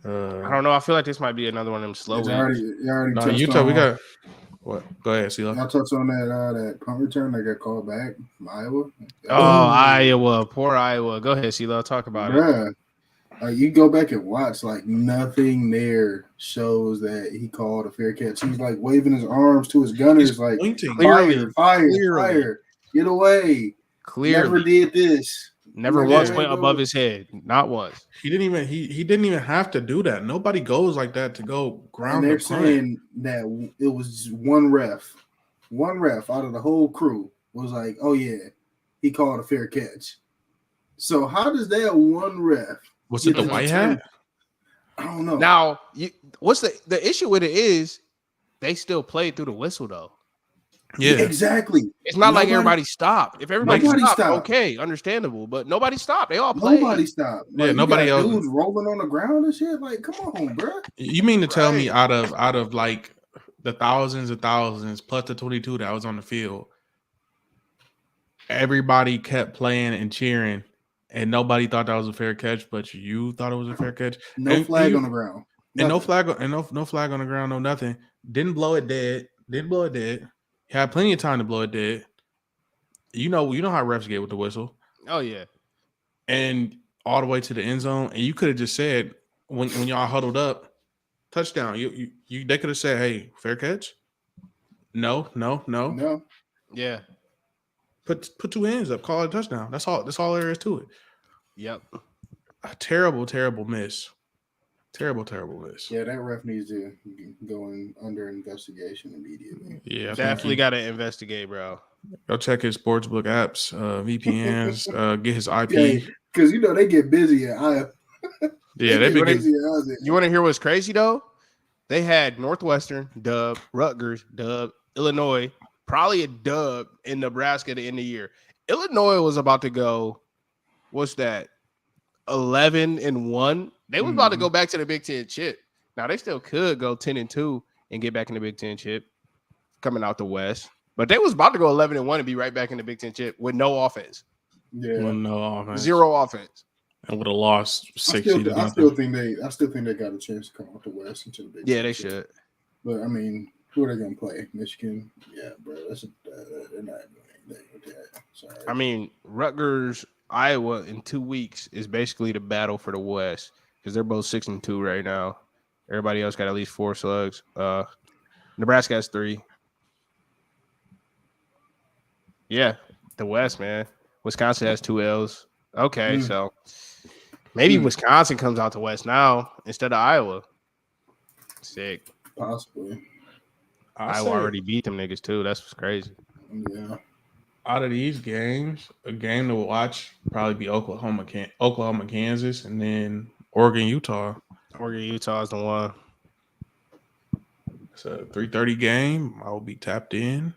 I don't know. I feel like this might be another one of them slow weeks. We got what? Go ahead, CeeLo. Y'all touched on that punt return that got called back from Iowa. Iowa, poor Iowa. Go ahead, CeeLo. Talk about it. You go back and watch, like, nothing there shows that he called a fair catch. He's like waving his arms to his gunners, he's like pointing. Fire, get away. Clearly, never did this. Never once went above his head. Not once. He didn't even have to do that. Nobody goes like that to go ground. And they're saying that it was one ref out of the whole crew was like, oh yeah, he called a fair catch. So how does that one ref? Was it the white hat? I don't know. Now, what's the issue with it is they still played through the whistle though. Yeah, exactly. It's not like everybody stopped. If everybody stopped, okay, understandable. But nobody stopped. They all played. Nobody stopped. Like, yeah, nobody else. Dudes rolling on the ground and shit. Like, come on, bro. You mean to tell me out of like the thousands and thousands plus the 22 that was on the field, everybody kept playing and cheering, and nobody thought that was a fair catch, but you thought it was a fair catch? No flag on the ground. And no flag on the ground, no nothing. Didn't blow it dead. Had plenty of time to blow it dead. You know how refs get with the whistle. Oh yeah. And all the way to the end zone. And you could have just said when y'all huddled up, touchdown. They could have said, hey, fair catch. No. Yeah. Put 2 hands up, call it a touchdown. That's all there is to it. Yep. A terrible miss. Terrible miss. Yeah, that ref needs to go under investigation immediately. Yeah, definitely got to investigate, bro. Go check his sportsbook apps, VPNs, get his IP. Because they get busy at Iowa. Yeah, they be busy. You want to hear what's crazy though? They had Northwestern dub, Rutgers dub, Illinois probably a dub in Nebraska at the end of the year. Illinois was about to go. What's that? 11-1. They was about to go back to the Big Ten chip. Now they still could go 10-2 and get back in the Big Ten chip coming out the West. But they was about to go 11-1 and be right back in the Big Ten chip with no offense. Yeah, with no offense, 0 offense, and would have lost 60. I still think they got a chance to come out the West into the Big Ten. Yeah, they should. But I mean, who are they gonna play? Michigan? Yeah, bro. They're not doing anything with that. Sorry. I mean, Rutgers, Iowa in 2 weeks is basically the battle for the West because they're both 6-2 right now. Everybody else got at least 4 slugs. Nebraska has 3. Yeah, the West, man. Wisconsin has 2 L's. Okay, so maybe Wisconsin comes out the West now instead of Iowa. Sick. Possibly. Iowa already beat them niggas too. That's what's crazy. Yeah. Out of these games, a game to watch probably be Oklahoma, Kansas, and then Oregon, Utah. Oregon, Utah is the one. It's a 3:30 game. I will be tapped in.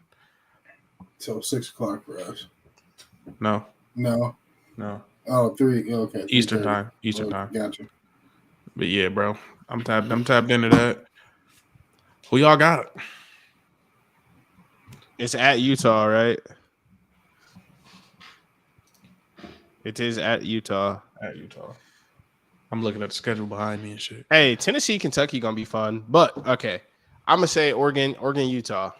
So 6 o'clock for us. No. Oh, 3. Okay. Eastern 3:30. time. Oh, time. Gotcha. But yeah, bro, I'm tapped into that. Who y'all got? It's at Utah, right? It is at Utah. At Utah. I'm looking at the schedule behind me and shit. Hey, Tennessee, Kentucky gonna be fun. But okay. I'm gonna say Oregon, Utah.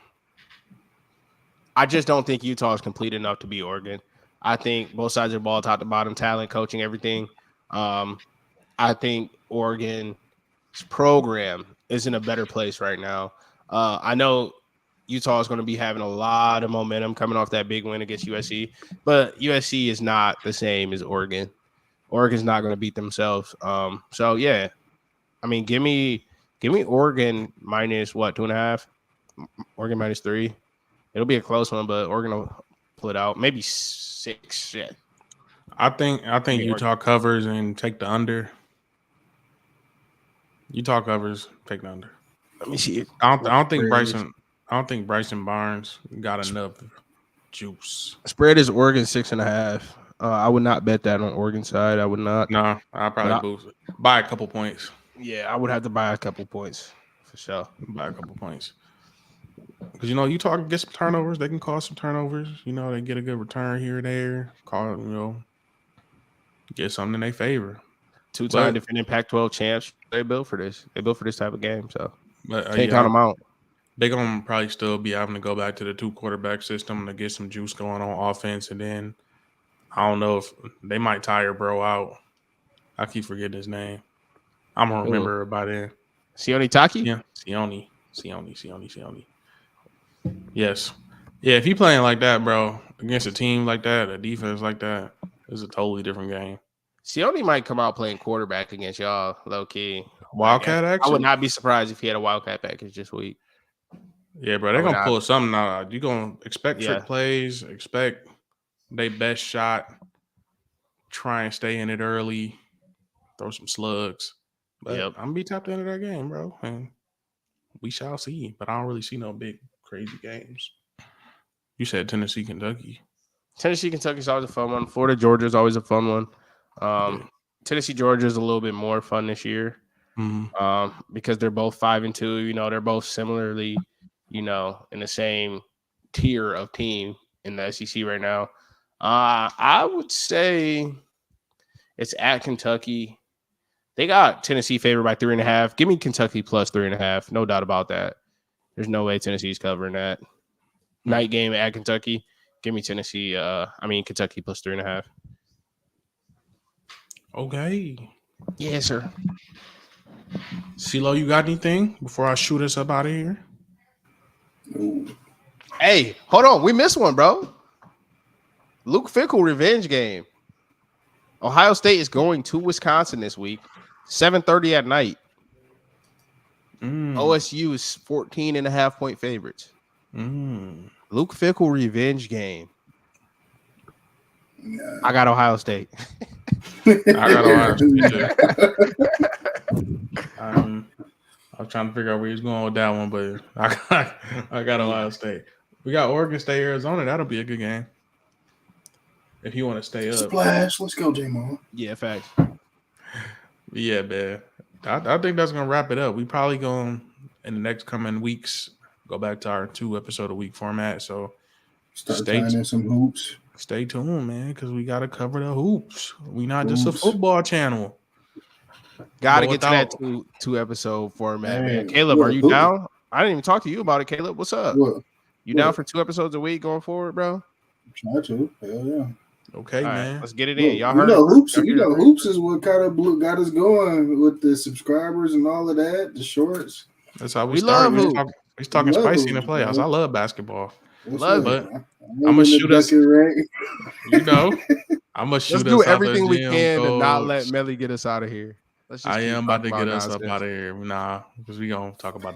I just don't think Utah is complete enough to beat Oregon. I think both sides of the ball, top to bottom, talent, coaching, everything. I think Oregon's program is in a better place right now. I know Utah is going to be having a lot of momentum coming off that big win against USC, but USC is not the same as Oregon. Oregon's not going to beat themselves. So yeah, I mean, give me Oregon minus what, 2.5? Oregon minus 3. It'll be a close one, but Oregon will pull it out. Maybe 6. Shit. I think Utah covers and take the under. Utah covers, take the under. Let me see. I don't think Bryson Barnes got enough juice. Spread is Oregon 6.5. I would not bet that on Oregon side. I would not. No, I'll probably boost it. Buy a couple points. Yeah, I would have to buy a couple points for sure. Buy a couple points. Because, Utah can get some turnovers. They can cause some turnovers. They get a good return here or there. Get something in their favor. 2-time defending Pac-12 champs. They built for this. They built for this type of game. So can't count them out. They're going to probably still be having to go back to the 2-quarterback system to get some juice going on offense. And then I don't know if they might tire bro out. I keep forgetting his name. I'm going to remember it by then. Sione Taki? Yeah, Sione. Yes. Yeah, if he playing like that, bro, against a team like that, a defense like that, it's a totally different game. Sione might come out playing quarterback against y'all, low key. Wildcat action? I would not be surprised if he had a Wildcat package this week. Yeah, bro, they're going to pull something out. You're going to expect trick plays, expect their best shot, try and stay in it early, throw some slugs. But I'm going to be tapped into that game, bro. And we shall see. But I don't really see no big, crazy games. You said Tennessee, Kentucky. Tennessee, Kentucky is always a fun one. Florida, Georgia is always a fun one. Tennessee, Georgia is a little bit more fun this year because they're both 5-2. They're both similarly, in the same tier of team in the SEC right now. I would say it's at Kentucky. They got Tennessee favored by 3.5. Give me Kentucky plus 3.5. No doubt about that. There's no way Tennessee's covering that. Night game at Kentucky. Give me Kentucky plus 3.5. Okay. Yes, sir. CeeLo, you got anything before I shoot us up out of here? Ooh. Hey, hold on. We missed one, bro. Luke Fickell revenge game. Ohio State is going to Wisconsin this week. 7:30 at night. OSU is 14.5-point favorites. Luke Fickell revenge game. Nah. I got Ohio State. I got Ohio State too. I was trying to figure out where he's going with that one, but I got Ohio State. We got Oregon State, Arizona. That'll be a good game. If you want to stay up. Splash. Let's go, J-Mo. Yeah, facts. Yeah, man. I think that's going to wrap it up. We probably going in the next coming weeks go back to our 2-episode-a-week format. So start tying in some hoops. Stay tuned, man, because we got to cover the hoops. We not just a football channel. Got to get to that 2-episode format, man. Caleb, are you down? I didn't even talk to you about it, Caleb. What's up? You down for 2 episodes a week going forward, bro? Try to. Hell yeah. Okay, man. Let's get it in. Y'all heard hoops. Hoops is what kind of got us going with the subscribers and all of that. The shorts. That's how we started. We're talking spicy in the playoffs. Bro. I love basketball. But I'm gonna shoot us. I'm gonna shoot us. Let's do everything we can to not let Melly get us out of here. I am about to get us up out of here. Nah, because we gonna talk about